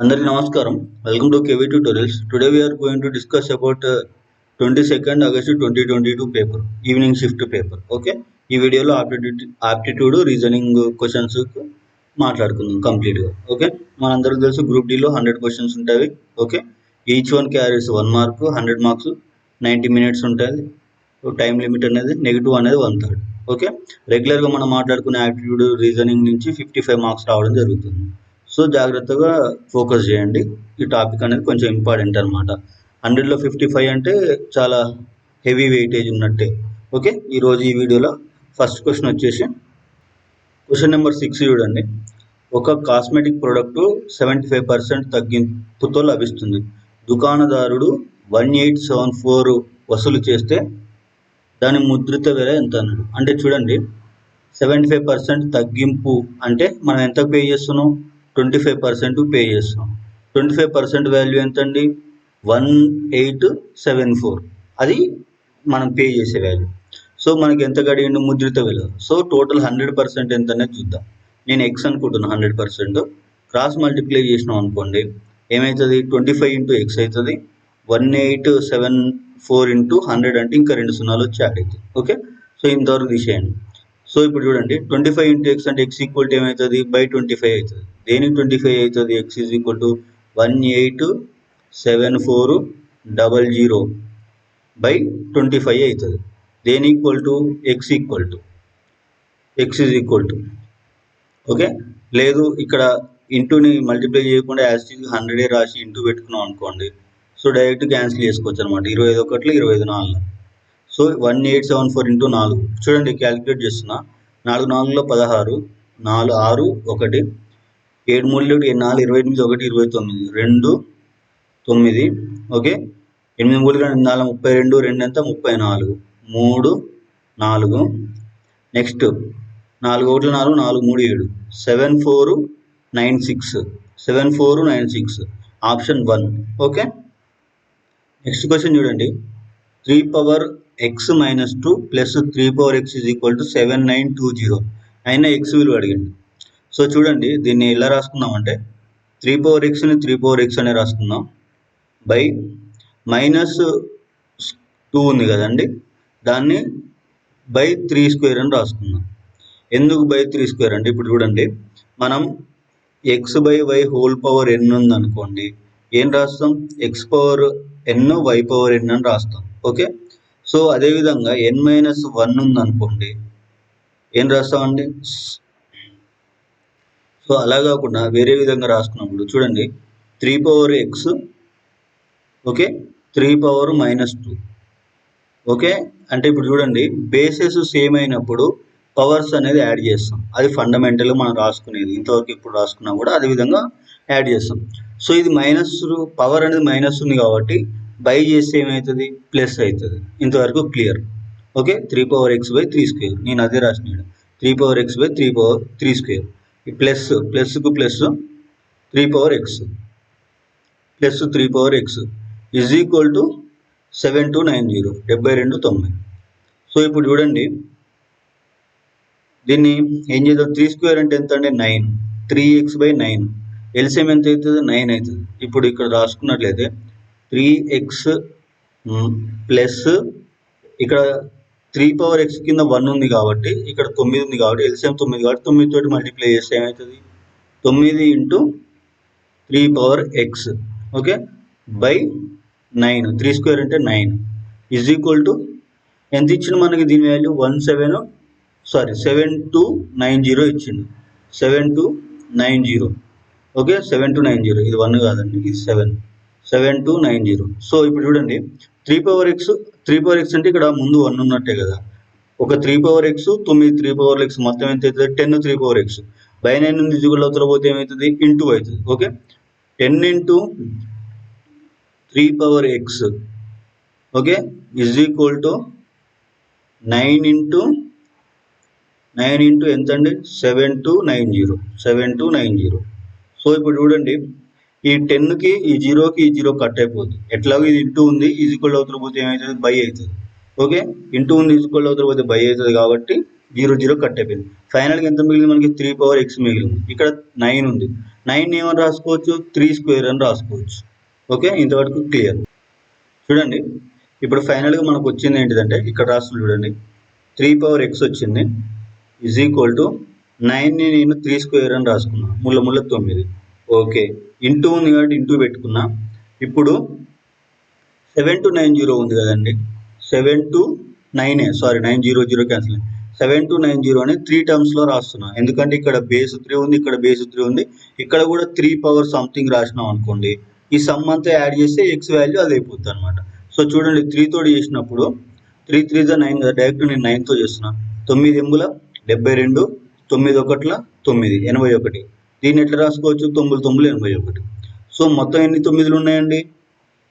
అందరికీ నమస్కారం. Welcome to KV tutorials. Today we are going to discuss about 22nd August 2022 paper, evening shift paper. Okay, ఈ వీడియోలో aptitude reasoning questions మాట్లాడుకుందాం కంప్లీట్గా. Okay, మనందరికీ తెలుసు గ్రూప్ డీలో 100 క్వశ్చన్స్ ఉంటాయి. Okay, each one carries 1 mark, 100 marks, 90 minutes ఉంటుంది. Time limit అనేది నెగిటివ్ అనేది 1/3. ఓకే, రెగ్యులర్గా మనం మాట్లాడుకునే ఆప్టిట్యూడ్ రీజనింగ్ నుంచి 55 మార్క్స్ రావడం జరుగుతుంది. సో జాగ్రత్తగా ఫోకస్ చేయండి. ఈ టాపిక్ అనేది కొంచెం ఇంపార్టెంట్ అనమాట. 100లో 55 అంటే చాలా హెవీ వెయిటేజ్ ఉన్నట్టే. ఓకే, ఈరోజు ఈ వీడియోలో ఫస్ట్ క్వశ్చన్ వచ్చేసి క్వశ్చన్ నెంబర్ 6 చూడండి. ఒక కాస్మెటిక్ ప్రోడక్ట్ 75% తగ్గింపుతో లభిస్తుంది. దుకాణదారుడు 1874 వసూలు చేస్తే దాని ముద్రిత వెల ఎంత అన్నాడు. అంటే చూడండి, 75% తగ్గింపు అంటే మనం ఎంత పే చేస్తున్నాం, 25% పే చేస్తాం. 25% వాల్యూ ఎంత అండి, 1874. అది మనం పే చేసే వాల్యూ. సో మనకి ఎంత గడిగిండు ముద్రిత విలువ. సో టోటల్ 100% ఎంత అనేది చూద్దాం. నేను ఎక్స్ అనుకుంటున్నాను 100%. క్రాస్ మల్టిప్లై చేసినాం అనుకోండి, ఏమవుతుంది, 25 ఇంటూ ఎక్స్ అవుతుంది. 1874 ఇంటూ 100 అంటే ఇంకా 2 సున్నాలు వచ్చి యాడ్ అవుతుంది. ఓకే, సో ఇంతవరకు తీసేయండి. సో ఇప్పుడు చూడండి, 25 ఇంటూ ఎక్స్ అంటే ఎక్స్ ఈక్వల్ టు ఏమవుతుంది, బై 25 అవుతుంది. దేనికి 25 అవుతుంది, X is equal to 187400 by 25 అవుతుంది. దేని equal to X equal to X is equal to okay, లేదు ఇక్కడ ఇంటూని మల్టిప్లై చేయకుండా యాజ్ 100 రాసి ఇంటూ పెట్టుకున్నాం అనుకోండి, సో డైరెక్ట్ క్యాన్సిల్ చేసుకోవచ్చు అనమాట. 25 ఒకట్లు 25 4. సో 1874 ఇంటూ 4 చూడండి, క్యాలిక్యులేట్ చేస్తున్నా. 4 4లో 16, 4 6 1, 7 3 4 28 1 29 2 9. ఓకే, 8 3 4 32 2 ఎంత 34 3 4. Next 4 1 4 4 3 7 7496 option 1. Okay, next question చూడండి. 3 power X minus 2 plus 3 power X is equal to 7920 అయినా ఎక్స్ విలువ అడిగింది. సో చూడండి, దీన్ని ఎలా రాసుకుందామంటే 3 పవర్ ఎక్స్ని 3 పవర్ ఎక్స్ అనే రాసుకుందాం, బై మైనస్ 2 ఉంది కదండి, దాన్ని బై 3 స్క్వేర్ అని రాసుకుందాం. ఎందుకు బై 3 స్క్వేర్ అంటే, ఇప్పుడు చూడండి, మనం X by Y whole power N ఉంది అనుకోండి, ఏం రాస్తాం, X power N Y power N అని రాస్తాం. ఓకే, సో అదేవిధంగా ఎన్ మైనస్ 1 ఉంది అనుకోండి, ఏం రాస్తామండి, సో అలా కాకుండా వేరే విధంగా రాసుకున్నప్పుడు చూడండి, 3 power X, okay, 3 power minus 2. Okay, అంటే ఇప్పుడు చూడండి, బేసెస్ సేమ్ అయినప్పుడు పవర్స్ అనేది యాడ్ చేస్తాం. అది ఫండమెంటల్గా మనం రాసుకునేది, ఇంతవరకు ఇప్పుడు రాసుకున్నా కూడా అదే విధంగా యాడ్ చేస్తాం. సో ఇది మైనస్, పవర్ అనేది మైనస్ ఉంది కాబట్టి బై చేస్తే ఏమవుతుంది, ప్లస్ అవుతుంది. ఇంతవరకు clear. Okay, 3 power X by 3 square, నేను అదే రాసినాడు, 3 power X by 3 power 3 square. ఈ ప్లస్కు plus 3 power X plus 3 power X is equal to 7290 7290. So ఇప్పుడు చూడండి, దీన్ని ఏం చేద్దాం, 3 స్క్వేర్ అంటే ఎంత అంటే 9, 3x బై 9, ఎల్సిఎం ఎంత అవుతుంది, 9 అవుతుంది. ఇప్పుడు ఇక్కడ రాసుకున్నట్లయితే 3x ప్లస్ ఇక్కడ 3 పవర్ ఎక్స్ కింద 1 ఉంది కాబట్టి ఇక్కడ 9 ఉంది కాబట్టి ఎల్సిఎం 9 కాబట్టి 9 తోటి మల్టిప్లై చేస్తే ఏమవుతుంది, 9 into 3 power X, okay, by 9, 3 square అంటే 9 ఈజ్ ఈక్వల్ టు ఎంత ఇచ్చిండు మనకి, దీని వాల్యూ 7290 ఇచ్చిండు, 7290. ఓకే, 7290, ఇది 1 కాదండి, ఇది 7290. సో ఇప్పుడు చూడండి, 3 పవర్ ఎక్స్ అంటే ఇక్కడ ముందు 1 ఉన్నట్టే కదా, ఒక 3 పవర్ ఎక్స్ 9 3 పవర్ ఎక్స్ మొత్తం ఎంత అవుతుంది, 10 3 పవర్ ఎక్స్ బై 9 నుంచి దిగులు అవుతారు పోతే ఏమవుతుంది, ఇంటూ అవుతుంది. Okay, 10 into 3 power X, okay, is equal to 9 into ఎంత అండి, 7290. సో ఇప్పుడు చూడండి, ఈ 10కి ఈ 0కి ఈ 0 కట్ అయిపోతుంది. ఎట్లాగో ఇది ఇంటూ ఉంది, ఈక్వల్ అవుతారు పోతే ఏమవుతుంది, బై అవుతుంది. ఓకే, ఇంటూ ఉంది ఈక్వల్ అవుతారు పోతే బై అవుతుంది కాబట్టి 0 0 కట్ అయిపోయింది. ఫైనల్గా ఎంత మిగిలింది మనకి, 3 పవర్ ఎక్స్ మిగిలింది. ఇక్కడ 9 ఉంది, 9 ఏమని రాసుకోవచ్చు 3 స్క్వేర్ అని రాసుకోవచ్చు. ఓకే, ఇంతవరకు క్లియర్. చూడండి ఇప్పుడు ఫైనల్గా మనకు వచ్చింది ఏంటిదంటే ఇక్కడ రాస్తుంది చూడండి 3 x వచ్చింది ఈజ్ ఈక్వల్ టు 9ని నేను 3 స్క్వేర్ అని రాసుకున్నాను, ముళ్ళ 9. ఓకే, ఇంటూ ఉంది కాబట్టి ఇంటూ పెట్టుకున్నా. ఇప్పుడు 7290 ఉంది కదండి, 900 క్యాన్సిల్, 7290 అని 3 టర్మ్స్లో రాస్తున్నా. ఎందుకంటే ఇక్కడ బేస్ 3 ఉంది, ఇక్కడ బేస్ 3 ఉంది, ఇక్కడ కూడా 3 పవర్ సంథింగ్ రాసినాం అనుకోండి, ఈ సమ్ అంతా యాడ్ చేస్తే ఎక్స్ వాల్యూ అది అయిపోతుంది అనమాట. సో చూడండి 3 తోటి చేసినప్పుడు 3 3 9 కదా, డైరెక్ట్ నేను 9తో చేస్తున్నా. 9 ఎముల 72, 9 1 9 81. దీన్ని ఎట్లా రాసుకోవచ్చు 9 9 81. సో మొత్తం ఎన్ని 9లు ఉన్నాయండి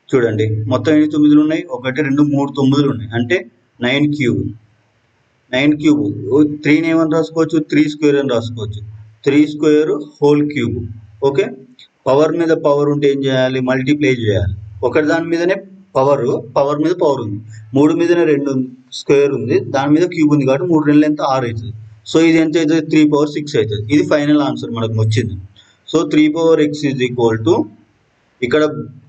చూడండి, మొత్తం ఎన్ని 9లు ఉన్నాయి, 1 2 3 9లు ఉన్నాయి, అంటే 9 క్యూబ్. 3ని ఏమని రాసుకోవచ్చు 3 స్క్వేర్ అని రాసుకోవచ్చు, 3 square whole cube. Okay, power మీద పవర్ ఉంటే ఏం చేయాలి, మల్టిప్లై చేయాలి. ఒకటి దాని మీదనే పవర్ మీద పవర్ ఉంది, 3 మీదనే 2 స్క్వేర్ ఉంది, దాని మీద క్యూబ్ ఉంది కాబట్టి 3 2 ఎంత 6 అవుతుంది. సో ఇది ఎంత అవుతుంది 3 పవర్ 6 అవుతుంది. ఇది ఫైనల్ ఆన్సర్ మనకు వచ్చింది. So 3 power x is equal to, ఇక్కడ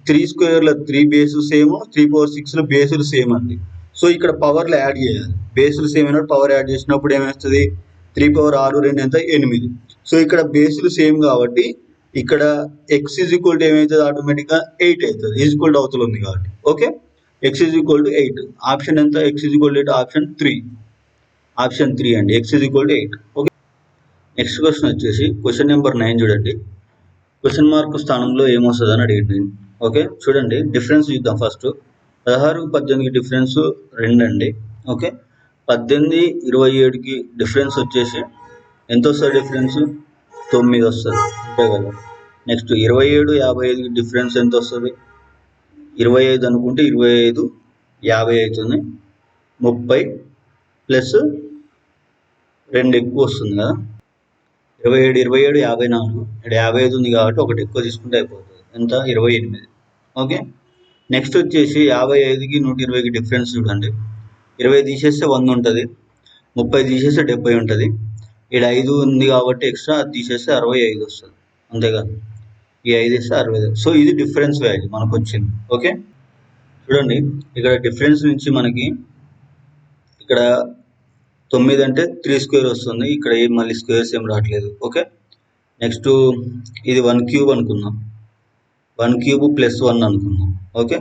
3 స్క్వేర్లో 3 బేస్ సేమ్, 3 పవర్ 6లో బేసులు సేమ్ అండి. సో ఇక్కడ పవర్లు యాడ్ చేయాలి, బేసులు సేమ్ అయినప్పుడు పవర్ యాడ్ చేసినప్పుడు ఏమవుతుంది 3 పవర్ 6 2 ఎంత 8. సో ఇక్కడ బేసులు సేమ్ కాబట్టి ఇక్కడ ఎక్స్ ఈజ్ ఈక్వల్ టు ఏమవుతుంది ఆటోమేటిక్గా 8 అవుతుంది, ఈజ్ ఈక్వల్ టు అవతల ఉంది కాబట్టి. Okay, X is equal to 8. Option ఎంత, X is equal to 8, option 3 అండి, X is equal to 8. Okay, next question వచ్చేసి క్వశ్చన్ నెంబర్ 9 చూడండి. క్వశ్చన్ మార్క్ స్థానంలో ఏమొస్తుంది అని అడిగింది. ఓకే చూడండి డిఫరెన్స్ చూద్దాం. ఫస్ట్ 16 18కి డిఫరెన్స్ 2 అండి. ఓకే, 18 27కి డిఫరెన్స్ వచ్చేసి ఎంత వస్తుంది, డిఫరెన్స్ 9 వస్తుంది, అంతే కదా. నెక్స్ట్ 27 55కి డిఫరెన్స్ ఎంత వస్తుంది, 25 అనుకుంటే 25 50 అవుతుంది, 30 ప్లస్ 2 ఎక్కువ వస్తుంది కదా, 27 57 54. ఇక్కడ 55 ఉంది కాబట్టి ఒకటి ఎక్కువ తీసుకుంటే అయిపోతుంది, ఎంత 28. ఓకే, నెక్స్ట్ వచ్చేసి 55కి 120కి డిఫరెన్స్ చూడండి, 20 తీసేస్తే 100 ఉంటుంది, 30 తీసేస్తే 70 ఉంటుంది, ఇక్కడ 5 ఉంది కాబట్టి ఎక్స్ట్రా అది తీసేస్తే 65 వస్తుంది, అంతేగా, ఈ 5 ఇస్తే 65. సో ఇది డిఫరెన్స్ వాల్యూ మనకు వచ్చింది. ఓకే చూడండి ఇక్కడ డిఫరెన్స్ నుంచి మనకి ఇక్కడ 9 అంటే 3 స్క్వేర్ వస్తుంది, ఇక్కడ మళ్ళీ స్క్వేర్స్ ఏం రావట్లేదు. ఓకే, నెక్స్ట్ ఇది 1 క్యూబ్ అనుకుందాం, 1 క్యూబ్ ప్లస్ 1 అనుకుందాం. ఓకే,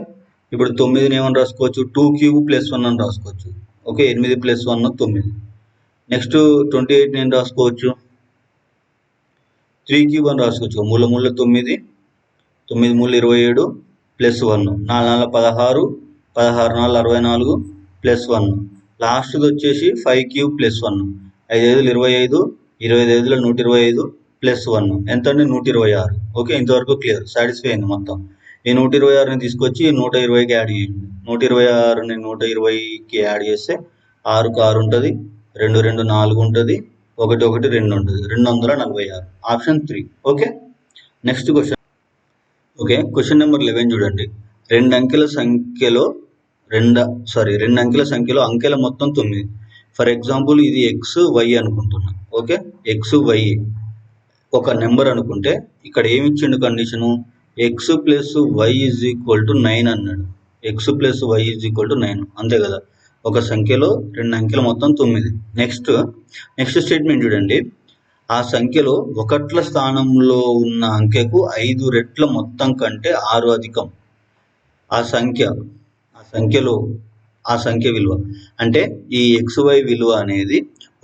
ఇప్పుడు 9ని ఏమని రాసుకోవచ్చు 2 క్యూబ్ ప్లస్ 1 అని రాసుకోవచ్చు. Okay, 8 plus 1 9. నెక్స్ట్ 28 నేను రాసుకోవచ్చు 3 క్యూబ్ అని రాసుకోవచ్చు, మూల 9 9 మూల 27 ప్లస్ 1 4 4 16 16 4 64 ప్లస్ 1. లాస్ట్ది వచ్చేసి 5 క్యూబ్ ప్లస్ 1, 5 5 25 25 125 ప్లస్ 1 ఎంత అండి 126. ఓకే, ఇంతవరకు క్లియర్, సాటిస్ఫై అయింది మొత్తం. ఈ 126ని తీసుకొచ్చి 120కి యాడ్ చేయండి, 126ని 120కి యాడ్ చేస్తే 6కు 6 ఉంటుంది, 2 2 4 ఉంటుంది, 1 1 2 ఉంటుంది, 246, option 3. Okay, next question. Okay, question number 11 చూడండి. రెండు అంకెల సంఖ్యలో అంకెల మొత్తం 9. ఫర్ ఎగ్జాంపుల్ ఇది ఎక్స్ వై అనుకుంటున్నా. ఓకే, ఎక్స్ వై ఒక నెంబర్ అనుకుంటే ఇక్కడ ఏమి ఇచ్చిండు condition, x plus y is equal to 9 అన్నాడు, x plus y is equal to 9, అంతే కదా. ఒక సంఖ్యలో రెండు అంకెల మొత్తం 9. నెక్స్ట్ స్టేట్మెంట్ చూడండి, ఆ సంఖ్యలో ఒకట్ల స్థానంలో ఉన్న అంకెకు 5 రెట్ల మొత్తం కంటే 6 అధికం. ఆ సంఖ్య విలువ అంటే ఈ XY విలువ అనేది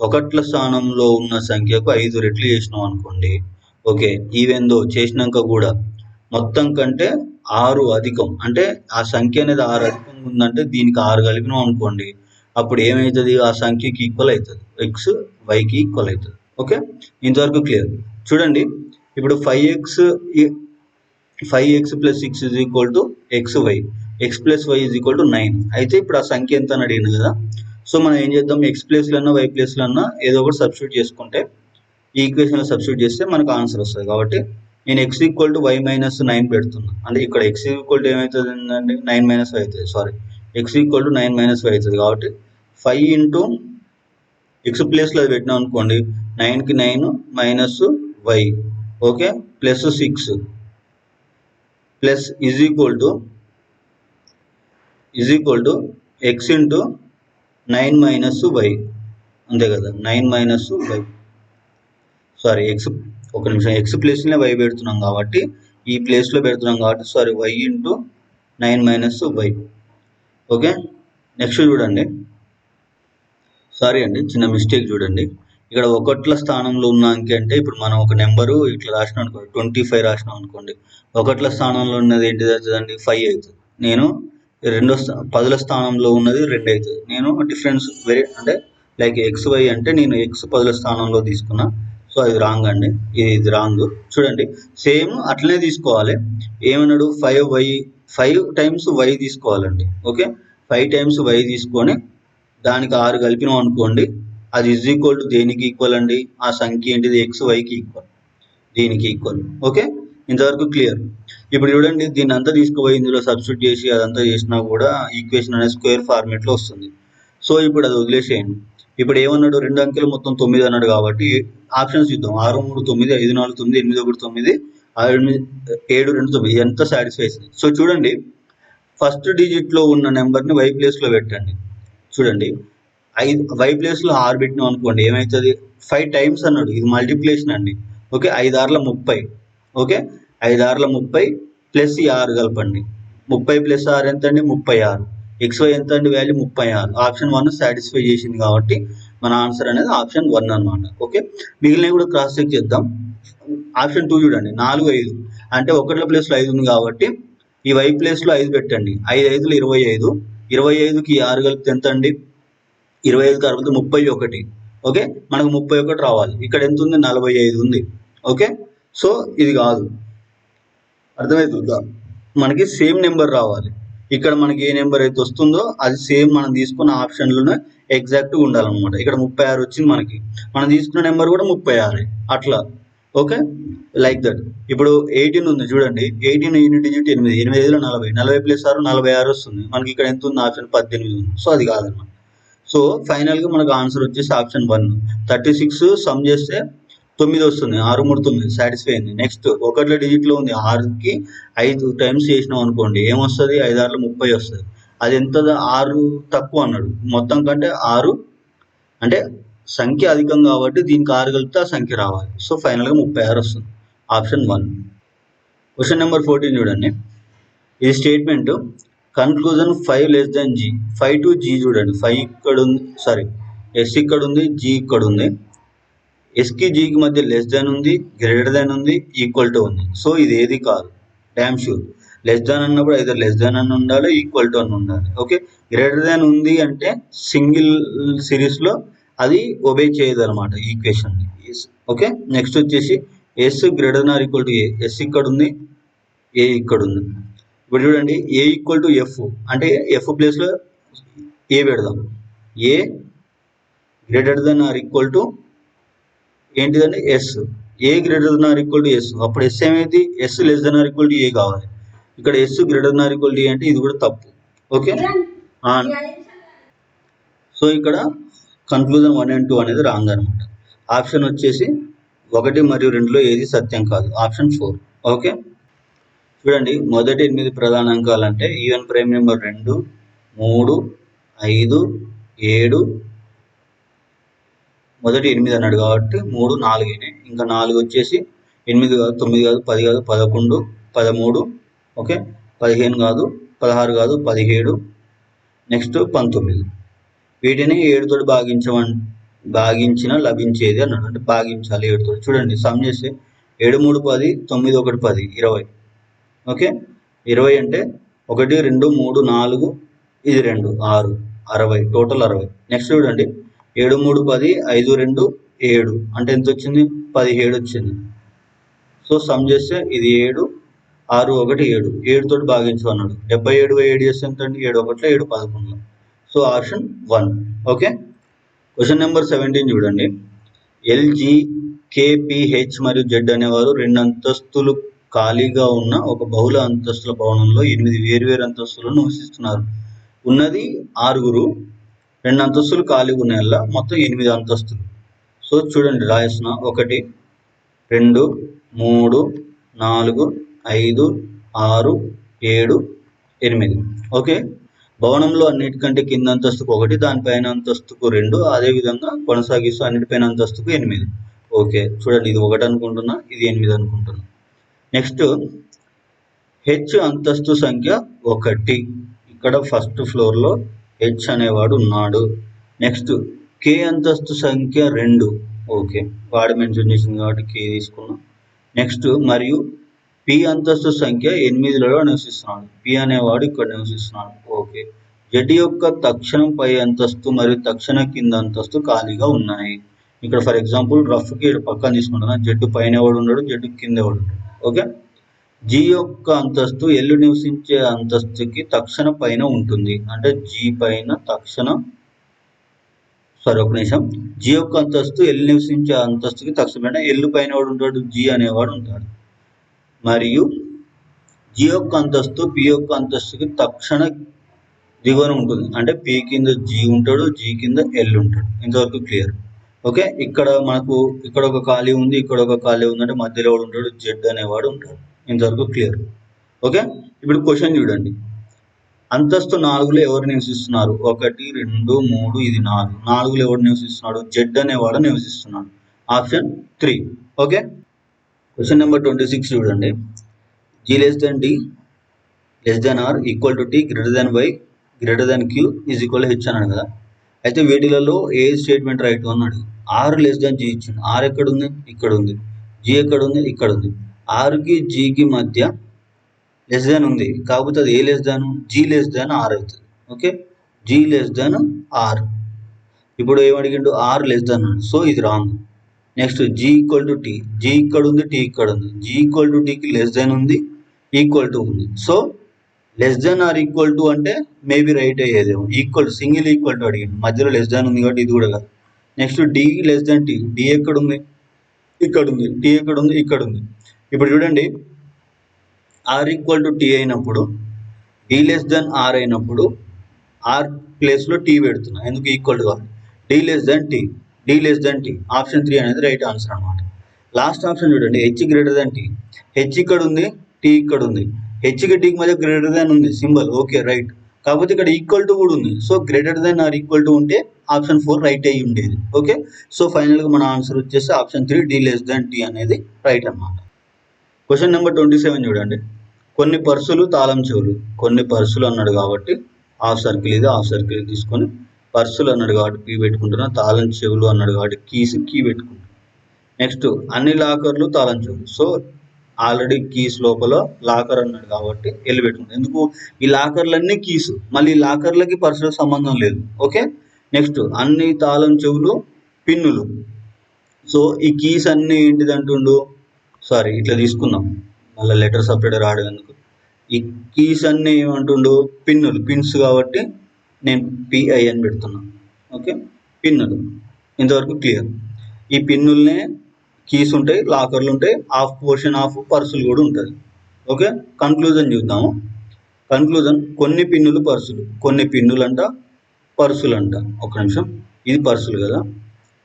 ఒకట్ల స్థానంలో ఉన్న సంఖ్యకు 5 రెట్లు చేసినాం అనుకోండి. ఓకే, ఈవెందో చేసినాక కూడా మొత్తం కంటే 6 అధికం, అంటే ఆ సంఖ్య అనేది 6 అధికంగా ఉందంటే దీనికి 6 కలిపినాం అనుకోండి, అప్పుడు ఏమవుతుంది, ఆ సంఖ్యకి ఈక్వల్ అవుతుంది, ఎక్స్ వైకి ఈక్వల్ అవుతుంది. ఓకే, ఇంతవరకు క్లియర్. చూడండి ఇప్పుడు 5x plus 6 is equal to XY, x plus y is equal to 9. అయితే ఇప్పుడు ఆ సంఖ్య ఎంత అని అడిగింది కదా, సో మనం ఏం చేద్దాం, ఎక్స్ ప్లేస్లో అన్నా వై ప్లేస్లో అన్నా ఏదో ఒకటి సబ్స్టిట్యూట్ చేసుకుంటే ఈ ఈక్వేషన్లో సబ్స్టిట్యూట్ చేస్తే మనకు ఆన్సర్ వస్తుంది. కాబట్టి నేను x equal to y minus 9 పెడుతున్నా, అంటే ఇక్కడ ఎక్స్ ఈక్వల్ టు ఏమవుతుంది అంటే 9 మైనస్ వై అవుతుంది, sorry x equal to 9 minus y అవుతుంది. కాబట్టి 5 ఇంటూ ఎక్స్ ప్లేస్లో అది పెట్టినాం అనుకోండి, 9కి 9 minus y. Okay, plus 6 plus is equal to x into 9 minus y, అంతే కదా. 9 మైనస్ వై, సారీ ఎక్స్, ఒక నిమిషం, ఎక్స్ ప్లేస్లోనే వై పెడుతున్నాం కాబట్టి, ఈ ప్లేస్లో పెడుతున్నాం కాబట్టి sorry y into 9 minus y. Okay, next చూడండి, సారీ అండి చిన్న మిస్టేక్ చూడండి. ఇక్కడ ఒకట్ల స్థానంలో ఉన్న అంకె అంటే ఇప్పుడు మనం ఒక నెంబరు ఇట్లా రాసినాం అనుకోండి, 25 రాసినాం అనుకోండి, ఒకట్ల స్థానంలో ఉన్నది ఏంటిది అవుతుందండి 5 అవుతుంది. నేను పదుల స్థానంలో ఉన్నది 2 అవుతుంది. నేను డిఫరెన్స్ వెరీ అంటే లైక్ ఎక్స్ వై అంటే నేను ఎక్స్ పదుల స్థానంలో తీసుకున్నా, సో అది రాంగ్ అండి, ఇది రాంగ్. చూడండి సేమ్ అట్లనే తీసుకోవాలి. ఏమన్నాడు 5 టైమ్స్ వై తీసుకోవాలండి. ఓకే, 5 టైమ్స్ వై తీసుకొని దానికి 6 కలిపినాం అనుకోండి, అది ఈజ్ ఈక్వల్ టు దేనికి ఈక్వల్ అండి, ఆ సంఖ్య ఏంటిది ఎక్స్ వైకి ఈక్వల్, దీనికి ఈక్వల్. ఓకే, ఇంతవరకు క్లియర్. ఇప్పుడు చూడండి దీన్ని అంతా తీసుకుపోయి ఇందులో సబ్స్టిట్యూట్ చేసి అదంతా చేసినా కూడా ఈక్వేషన్ అనేది స్క్వేర్ ఫార్మేట్లో వస్తుంది. సో ఇప్పుడు అది వదిలేసేయండి. ఇప్పుడు ఏమన్నాడు, 2 అంకెలు మొత్తం 9 అన్నాడు కాబట్టి ఆప్షన్స్ చూద్దాం. 6 3 9, 5 4 9, 8 1 9, 7 2 9 ఎంత సాటిస్ఫై అవుతుంది. సో చూడండి ఫస్ట్ డిజిట్లో ఉన్న నెంబర్ని వై ప్లేస్లో పెట్టండి. చూడండి 5 వై ప్లేస్లో 6 పెట్టినాం అనుకోండి, ఏమవుతుంది 5 టైమ్స్ అన్నాడు, ఇది మల్టిప్లికేషన్ అండి. ఓకే, 5 6 30. ఓకే, 5 6 30 ప్లస్ ఈ 6 కలపండి, 30 ప్లస్ 6 ఎంత అండి 36. ఎక్స్ వై ఎంత అండి వాల్యూ 36. ఆప్షన్ 1 సాటిస్ఫై చేసింది కాబట్టి మన ఆన్సర్ అనేది ఆప్షన్ 1 అనమాట. ఓకే, మిగిలినవి కూడా క్రాస్ చెక్ చేద్దాం. ఆప్షన్ 2 చూడండి 4 5 అంటే ఒకట్ల ప్లేస్లో 5 ఉంది కాబట్టి ఈ వై ప్లేస్లో 5 పెట్టండి. 5 5లు 25, 25కి 6 కలిపితే ఎంత అండి 25 కలిపితే 31. ఓకే, మనకు 31 రావాలి. ఇక్కడ ఎంత ఉంది 45 ఉంది. ఓకే, సో ఇది కాదు, అర్థమవుతుందా, మనకి సేమ్ నెంబర్ రావాలి. ఇక్కడ మనకి ఏ నెంబర్ అయితే వస్తుందో అది సేమ్ మనం తీసుకున్న ఆప్షన్లోనే ఎగ్జాక్ట్గా ఉండాలన్నమాట. ఇక్కడ 36 వచ్చింది మనకి, మనం తీసుకున్న నెంబర్ కూడా 36 అట్లా. Okay, like that. ఇప్పుడు 18 ఉంది చూడండి, 18 యూనిట్ డిజిట్ 8, 8 40, 40 ప్లస్ 6 46 వస్తుంది. మనకి ఇక్కడ ఎంత ఉంది ఆప్షన్ 18 ఉంది. సో అది కాదన్నమాట. సో ఫైనల్గా మనకు ఆన్సర్ వచ్చేసి ఆప్షన్ 1. 36 సమ్ చేస్తే 9 వస్తుంది, 6 3 9 సాటిస్ఫై అయింది. నెక్స్ట్ ఒకట్ల డిజిట్లో ఉంది, 6కి 5 టైమ్స్ చేసినాం అనుకోండి, ఏమొస్తుంది 5 6 30 వస్తుంది. అది ఎంత 6 తక్కువ అన్నాడు, మొత్తం కంటే 6 అంటే సంఖ్య అధికం కాబట్టి దీనికి 6 కలిపితే ఆ సంఖ్య రావాలి. సో ఫైనల్గా 36 వస్తుంది, ఆప్షన్ 1. క్వశ్చన్ నెంబర్ 14 చూడండి, ఇది statement conclusion 5 less than g. 5 to g చూడండి, 5 ఇక్కడ ఉంది, సారీ ఎస్ ఇక్కడ ఉంది, జీ ఇక్కడ ఉంది. ఎస్కి జీకి మధ్య లెస్ దెన్ ఉంది, గ్రేటర్ దెన్ ఉంది, ఈక్వల్ టు ఉంది. సో ఇది ఏది కాదు, డ్యామ్ షూర్. లెస్ దాన్ అన్నప్పుడు అయితే లెస్ దాన్ అని ఉండాలి, ఈక్వల్ టు అని ఉండాలి. ఓకే, గ్రేటర్ దాన్ ఉంది అంటే సింగిల్ సిరీస్లో అది ఒబే చేయదు అనమాట ఈక్వేషన్ని. ఓకే, నెక్స్ట్ వచ్చేసి S greater than or equal to A. S ఇక్కడ ఉంది, ఏ ఇక్కడ ఉంది. ఇప్పుడు చూడండి ఏ ఈక్వల్ టు ఎఫ్ అంటే ఎఫ్ ప్లేస్లో ఏ పెడదాం. A greater than or equal to ఏంటిదండి S. A greater than or equal to S, అప్పుడు ఎస్ ఏమైంది S less than or equal to A కావాలి. ఇక్కడ S greater than or equal to A అంటే ఇది కూడా తప్పు. ఓకే, సో ఇక్కడ కన్క్లూజన్ 1 and 2 అనేది రాంగ్ అనమాట. ఆప్షన్ వచ్చేసి 1 మరియు 2లో ఏది సత్యం కాదు, ఆప్షన్ 4. ఓకే, చూడండి మొదటి 8 ప్రధాన అంకాలు అంటే ఈవెన్ ప్రైమ్ నెంబర్ 2 3 5 7, మొదటి 8 అన్నాడు కాబట్టి 3 4 అయినాయి. ఇంకా 4 వచ్చేసి 8 కాదు, 9 కాదు, 10 కాదు, 11 13. ఓకే, 15 కాదు, 16 కాదు, 17, నెక్స్ట్ 19. వీటిని 7తో భాగించిన లభించేది అన్నాడు, అంటే భాగించాలి 7తో. చూడండి సమ్ చేస్తే 7 3 10, 9 1 10, 20. ఓకే, 20 అంటే 1 2 3 4, ఇది 2 6, 60, టోటల్ 60. నెక్స్ట్ చూడండి 7 3 10, 5 2 7 అంటే ఎంత వచ్చింది 17 వచ్చింది. సో సమ్ చేస్తే ఇది 7 6 1 7, 7తో భాగించు అన్నాడు. 77 7 చేస్తే ఎంత అండి 7 1 7 11. So option 1. Okay, question number 17 చూడండి, ఎల్జీ కేపిహెచ్ మరియు జెడ్ అనేవారు 2 అంతస్తులు ఖాళీగా ఉన్న ఒక బహుళ అంతస్తుల భవనంలో 8 వేర్వేరు అంతస్తులను నివసిస్తున్నారు. ఉన్నది 6, 2 అంతస్తులు ఖాళీగా ఉన్నాయల్లా, మొత్తం 8 అంతస్తులు. సో చూడండి రాసిన 1 2 3 4, 5, 6, 7, 8. ఓకే. భవనంలో అన్నిటికంటే కింద అంతస్తుకు 1, దానిపైన అంతస్తుకు 2, అదేవిధంగా కొనసాగిస్తూ అన్నిటిపైన అంతస్తుకు 8. ఓకే, చూడండి, ఇది 1 అనుకుంటున్నా, ఇది 8 అనుకుంటున్నా. నెక్స్ట్ హెచ్ అంతస్తు సంఖ్య 1. ఇక్కడ ఫస్ట్ ఫ్లోర్లో హెచ్ అనేవాడు ఉన్నాడు. నెక్స్ట్ కే అంతస్తు సంఖ్య 2. ఓకే, వాడు మెన్షన్ చేసింది కాబట్టి కే తీసుకున్నాం. నెక్స్ట్ మరియు పి అంతస్తు సంఖ్య 8లో నివసిస్తున్నాడు. పి అనేవాడు ఇక్కడ నివసిస్తున్నాడు. ఓకే, జెడ్ యొక్క తక్షణం పై అంతస్తు మరియు తక్షణ కింద అంతస్తు ఖాళీగా ఉన్నాయి. ఇక్కడ ఫర్ ఎగ్జాంపుల్ రఫ్కి పక్కన తీసుకుంటున్నా, జెడ్ పైన ఎవడు ఉన్నాడు, జెడ్ కింద ఎవడు ఉంటాడు. ఓకే, జి యొక్క అంతస్తు ఎల్లు నివసించే అంతస్తుకి తక్షణ పైన ఉంటుంది. అంటే జి పైన తక్షణ ఒక నిమిషం, జి యొక్క అంతస్తు ఎల్లు నివసించే అంతస్తుకి తక్షణ ఎల్లు పైన ఎవడు ఉంటాడు, జి అనేవాడు ఉంటాడు. మరియు జి యొక్క అంతస్తు పి యొక్క అంతస్తుకి తక్షణ దిగువన ఉంటుంది. అంటే పి కింద జి ఉంటాడు, జి కింద ఎల్ ఉంటాడు. ఇంతవరకు క్లియర్. ఓకే, ఇక్కడ మనకు ఇక్కడ ఒక ఖాళీ ఉంది, ఇక్కడ ఒక ఖాళీ ఉంది, అంటే మధ్యలో ఎవడు ఉంటాడు, జెడ్ అనేవాడు ఉంటాడు. ఇంతవరకు క్లియర్. ఓకే, ఇప్పుడు క్వశ్చన్ చూడండి. అంతస్తు 4లో ఎవరు నివసిస్తున్నారు? 1, 2, 3, ఇది 4. 4లో ఎవరు నివసిస్తున్నాడు? జెడ్ అనేవాడు నివసిస్తున్నాడు. ఆప్షన్ 3. ఓకే, క్వశ్చన్ నెంబర్ 26 చూడండి. G less than D less than R equal to T greater than Y greater than Q is equal to H అన్నాడు కదా. అయితే వీటిలలో ఏ స్టేట్మెంట్ రైట్ అన్నాడు. R లెస్ దాన్ G ఇచ్చింది. R ఎక్కడ ఉంది? ఇక్కడ ఉంది. G ఎక్కడ ఉంది? ఇక్కడ ఉంది. R కి G కి మధ్య లెస్ దాన్ ఉంది, కాకపోతే అది ఏ less than? G less than R అవుతుంది. Okay, G less than R. ఇప్పుడు ఏమడిగిండు? R లెస్ దాన్ అన్నాడు, సో ఇది wrong. Next G equal to T. G ఇక్కడ ఉంది, T ఇక్కడ ఉంది. G ఈక్వల్ టు Tకి లెస్ దాన్ ఉంది, ఈక్వల్ టు ఉంది. So less than or equal to అంటే మేబీ రైట్ అయ్యేదేమో. Equal to single equal to అడిగింది, మధ్యలో లెస్ దాన్ ఉంది కాబట్టి ఇది కూడా కాదు. Next d less than t. D ఎక్కడ ఉంది? ఇక్కడ ఉంది. టీ ఎక్కడ ఉంది? ఇక్కడ ఉంది. ఇప్పుడు చూడండి, ఆర్ ఈక్వల్ టు టీ అయినప్పుడు, డి లెస్ దాన్ ఆర్ అయినప్పుడు ఆర్ ప్లేస్లో టీ పెడుతున్నా, ఎందుకు? ఈక్వల్ టు కావాలి. D less than t, d less than t. Option 3 అనేది రైట్ ఆన్సర్ అనమాట. లాస్ట్ ఆప్షన్ చూడండి, h greater than t. H ఇక్కడ ఉంది, టీ ఇక్కడ ఉంది. హెచ్కి టీకి మధ్య గ్రేటర్ దాన్ ఉంది సింబల్, ఓకే రైట్. కాకపోతే ఇక్కడ ఈక్వల్ టు కూడా ఉంది. So greater than or equal to ఉంటే ఆప్షన్ 4 రైట్ అయ్యి ఉండేది. ఓకే, సో ఫైనల్గా మన ఆన్సర్ వచ్చేసి option 3 d less than t అనేది రైట్ అన్నమాట. క్వశ్చన్ నెంబర్ 27 చూడండి. కొన్ని పర్సులు తాళం చెవులు. కొన్ని పర్సులు అన్నాడు కాబట్టి హాఫ్ సర్కిల్ ఇది, హాఫ్ సర్కిల్ తీసుకొని పర్సులు అన్నాడు కాబట్టి పీ పెట్టుకుంటున్నా, తాళం చెవులు అన్నాడు కాబట్టి కీ పెట్టుకుంటున్నా. నెక్స్ట్ అన్ని లాకర్లు తాళం చెవులు. సో ఆల్రెడీ కీస్ లోపల లాకర్ అన్నాడు కాబట్టి ఎల్లు పెట్టుకుంటాం. ఎందుకు? ఈ లాకర్లన్నీ కీస్, మళ్ళీ లాకర్లకి పర్సులకు సంబంధం లేదు. ఓకే, నెక్స్ట్ అన్ని తాళం చెవులు పిన్నులు. సో ఈ కీస్ అన్ని ఏంటిది అంటుండు, సారీ ఇట్లా తీసుకుందాం, మళ్ళీ లెటర్ సపరేట్ రావడం ఎందుకు. ఈ కీస్ అన్ని ఏమంటుండు, పిన్నులు, పిన్స్ కాబట్టి నేను పిఐ అని పెడుతున్నా. ఓకే, పిన్నులు. ఇంతవరకు క్లియర్. ఈ పిన్నుల్నే కీస్ ఉంటాయి, లాకర్లు ఉంటాయి, హాఫ్ పోర్షన్ ఆఫ్ పర్సులు కూడా ఉంటుంది. ఓకే, కన్క్లూజన్ చూద్దాము. కన్క్లూజన్, కొన్ని పిన్నులు పర్సులు, కొన్ని పిన్నులు అంట పర్సులు అంట. ఒక నిమిషం, ఇది పర్సులు కదా,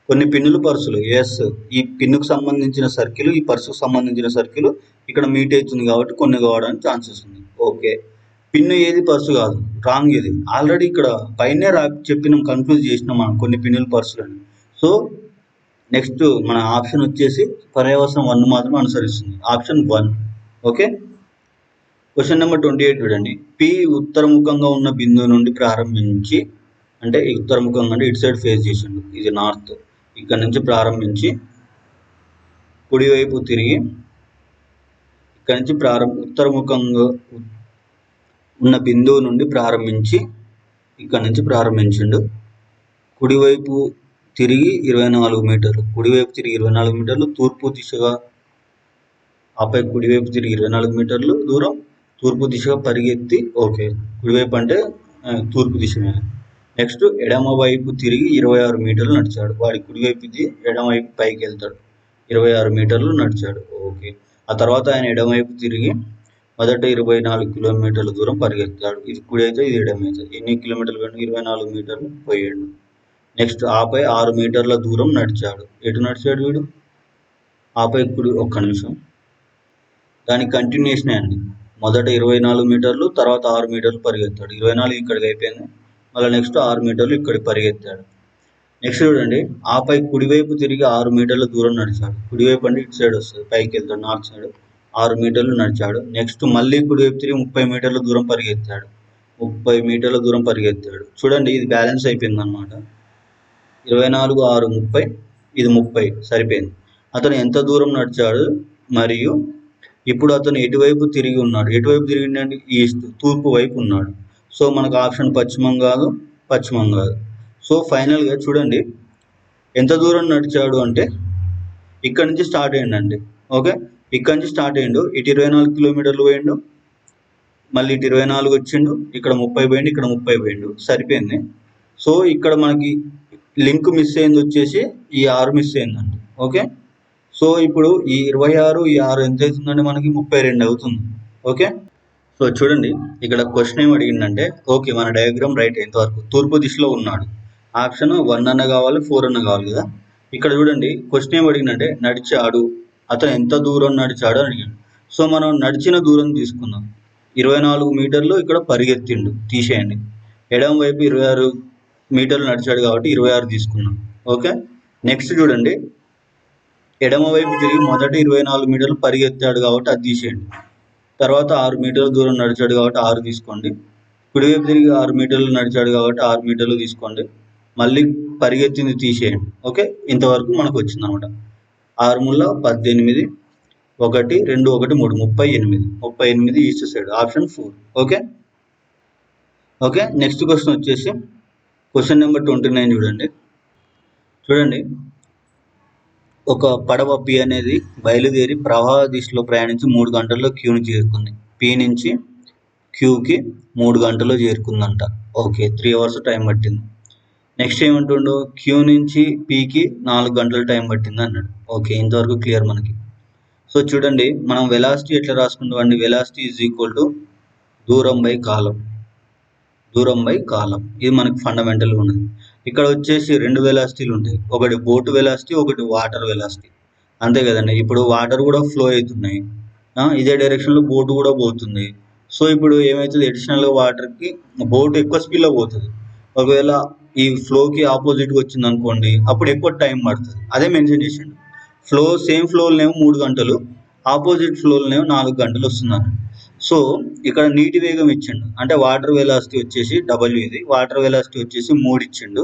కొన్ని పిన్నులు పర్సులు. ఎస్, ఈ పిన్నుకు సంబంధించిన సర్కిల్, ఈ పర్సుకు సంబంధించిన సర్కిల్ ఇక్కడ మీట్ అవుతుంది కాబట్టి కొన్ని కావడానికి ఛాన్సెస్ ఉంది. ఓకే, పిన్ను ఏది పర్సు కాదు, రాంగ్ ఇది. ఆల్రెడీ ఇక్కడ పైనే చెప్పినాం, కన్ఫ్యూజ్ చేసినాం మనం కొన్ని పిన్నులు పర్సులు అని. సో నెక్స్ట్ మన ఆప్షన్ వచ్చేసి పర్యవసనం 1 మాత్రం అనుసరిస్తుంది, ఆప్షన్ 1. ఓకే, క్వశ్చన్ నెంబర్ 28 చూడండి. పి ఉత్తరముఖంగా ఉన్న బిందువు నుండి ప్రారంభించి, అంటే ఉత్తరముఖంగా అంటే ఇటు సైడ్ ఫేస్ చేసిండు, ఇది నార్త్. ఇక్కడ నుంచి ప్రారంభించి కుడివైపు తిరిగి ఇక్కడ నుంచి ఉత్తరముఖంగా ఉన్న బిందువు నుండి ప్రారంభించి ఇక్కడ నుంచి ప్రారంభించిండు. కుడివైపు తిరిగి 24 మీటర్లు, కుడివైపు తిరిగి 24 మీటర్లు తూర్పు దిశగా, ఆపై కుడివైపు తిరిగి 24 మీటర్లు దూరం తూర్పు దిశగా పరిగెత్తి, ఓకే కుడివైపు అంటే తూర్పు దిశ. నెక్స్ట్ ఎడమ వైపు తిరిగి 26 మీటర్లు నడిచాడు. వాడి కుడివైపు ఎడమవైపు పైకి వెళ్తాడు, 26 మీటర్లు నడిచాడు. ఓకే, ఆ తర్వాత ఆయన ఎడమవైపు తిరిగి మొదట 24 కిలోమీటర్ల దూరం పరిగెత్తాడు. ఇది కుడి అయితే ఇది ఎడమైతే. ఎన్ని కిలోమీటర్లు పోయాడు? 24 మీటర్లు పోయాడు. నెక్స్ట్ ఆపై 6 మీటర్ల దూరం నడిచాడు. ఎటు నడిచాడు వీడు? ఆపై కుడి, ఒక్క నిమిషం, దాని కంటిన్యూషన్ అండి. మొదట 24 మీటర్లు, తర్వాత 6 మీటర్లు పరిగెత్తాడు. 24 ఇక్కడికి అయిపోయింది, మళ్ళీ నెక్స్ట్ 6 మీటర్లు ఇక్కడికి పరిగెత్తాడు. నెక్స్ట్ చూడండి, ఆపై కుడివైపు తిరిగి 6 మీటర్ల దూరం నడిచాడు. కుడివైపు అంటే ఇటు సైడ్ వస్తుంది, పైకి వెళ్తాడు, నార్త్ సైడ్. 6 మీటర్లు నడిచాడు. నెక్స్ట్ మళ్ళీ కుడివైపు తిరిగి 30 మీటర్ల దూరం పరిగెత్తాడు. 30 మీటర్ల దూరం పరిగెత్తాడు. చూడండి, ఇది బ్యాలెన్స్ అయిపోయింది అనమాట. 24, 6, 30, ఇది 30 సరిపోయింది. అతను ఎంత దూరం నడిచాడు మరియు ఇప్పుడు అతను ఎటువైపు తిరిగి ఉన్నాడు? ఎటువైపు తిరిగిండండి? ఈస్ట్, తూర్పు వైపు ఉన్నాడు. సో మనకు ఆప్షన్ పశ్చిమం కాదు, పశ్చిమం కాదు. సో ఫైనల్గా చూడండి, ఎంత దూరం నడిచాడు అంటే ఇక్కడ నుంచి స్టార్ట్ అయ్యిండండి. ఓకే, ఇక్కడ నుంచి స్టార్ట్ అయ్యిండు, ఇటు 24 కిలోమీటర్లు పోయిండు, మళ్ళీ ఇటు 24 వచ్చిండు, ఇక్కడ 30 పోయిండు, ఇక్కడ 30 పోయిండు, సరిపోయింది. సో ఇక్కడ మనకి లింక్ మిస్ అయింది వచ్చేసి ఈ 6 మిస్ అయిందండి. ఓకే, సో ఇప్పుడు ఈ 26, ఈ 6 ఎంత అవుతుందండి? మనకి 32 అవుతుంది. ఓకే, సో చూడండి, ఇక్కడ క్వశ్చన్ ఏం అడిగిందంటే, ఓకే మన డయాగ్రామ్ రైట్ ఎంతవరకు తూర్పు దిశలో ఉన్నాడు. ఆప్షన్ 1 అన్న కావాలి, 4 అన్న కావాలి కదా. ఇక్కడ చూడండి, క్వశ్చన్ ఏం అడిగిందంటే నడిచాడు, అతను ఎంత దూరం నడిచాడు అని అడిగాడు. సో మనం నడిచిన దూరం తీసుకుందాం. 24 మీటర్లు ఇక్కడ పరిగెత్తిండు, తీసేయండి. ఎడమ వైపు 26 మీటర్లు నడిచాడు కాబట్టి 26 తీసుకున్నాం. ఓకే, నెక్స్ట్ చూడండి, ఎడమ వైపు తిరిగి మొదట 24 మీటర్లు పరిగెత్తాడు కాబట్టి అది తీసేయండి. తర్వాత 6 మీటర్ల దూరం నడిచాడు కాబట్టి 6 తీసుకోండి. కుడివైపు తిరిగి 6 మీటర్లు నడిచాడు కాబట్టి 6 మీటర్లు తీసుకోండి. మళ్ళీ పరిగెత్తింది తీసేయండి. ఓకే, ఇంతవరకు మనకు వచ్చింది అనమాట. 6 ముళ్ళ 18, 1, 2, 1, 3, 38 east side, option 4. Okay okay, next question వచ్చేసి క్వశ్చన్ నెంబర్ 29 చూడండి. చూడండి, ఒక పడవ పి అనేది బయలుదేరి ప్రవాహ దిశలో ప్రయాణించి 3 గంటల్లో క్యూని చేరుకుంది. పి నుంచి క్యూకి 3 గంటల్లో చేరుకుందంట. ఓకే, 3 అవర్స్ టైం పట్టింది. నెక్స్ట్ ఏమంటుండో, క్యూ నుంచి పీకి 4 గంటల టైం పట్టింది అన్నాడు. ఓకే, ఇంతవరకు క్లియర్ మనకి. సో చూడండి, మనం వెలాసిటీ ఎట్లా రాసుకుంటాం అండి? వెలాసిటీ ఈజ్ ఈక్వల్ టు దూరం బై కాలం. దూరం బై కాలం, ఇది మనకి ఫండమెంటల్గా ఉన్నది. ఇక్కడ వచ్చేసి 2 వెలాసిటీలు ఉంటాయి, ఒకటి బోటు వెలాసిటీ, ఒకటి వాటర్ వెలాసిటీ. అంతే కదండి. ఇప్పుడు వాటర్ కూడా ఫ్లో అవుతున్నాయి, ఇదే డైరెక్షన్లో బోటు కూడా పోతుంది. సో ఇప్పుడు ఏమవుతుంది, అడిషనల్గా వాటర్కి బోటు ఎక్కువ స్పీడ్లో పోతుంది. ఒకవేళ ఈ ఫ్లోకి ఆపోజిట్గా వచ్చింది అనుకోండి, అప్పుడు ఎక్కువ టైం పడుతుంది. అదే మెన్షన్ చేసిండు. ఫ్లో సేమ్ ఫ్లోలోనేమో 3 గంటలు, ఆపోజిట్ ఫ్లోలోనేమో 4 గంటలు వస్తుందని. సో ఇక్కడ నీటి వేగం ఇచ్చిండు, అంటే వాటర్ వెలాసిటీ వచ్చేసి W, ఇది వాటర్ వెలాసిటీ వచ్చేసి 3 ఇచ్చిండు.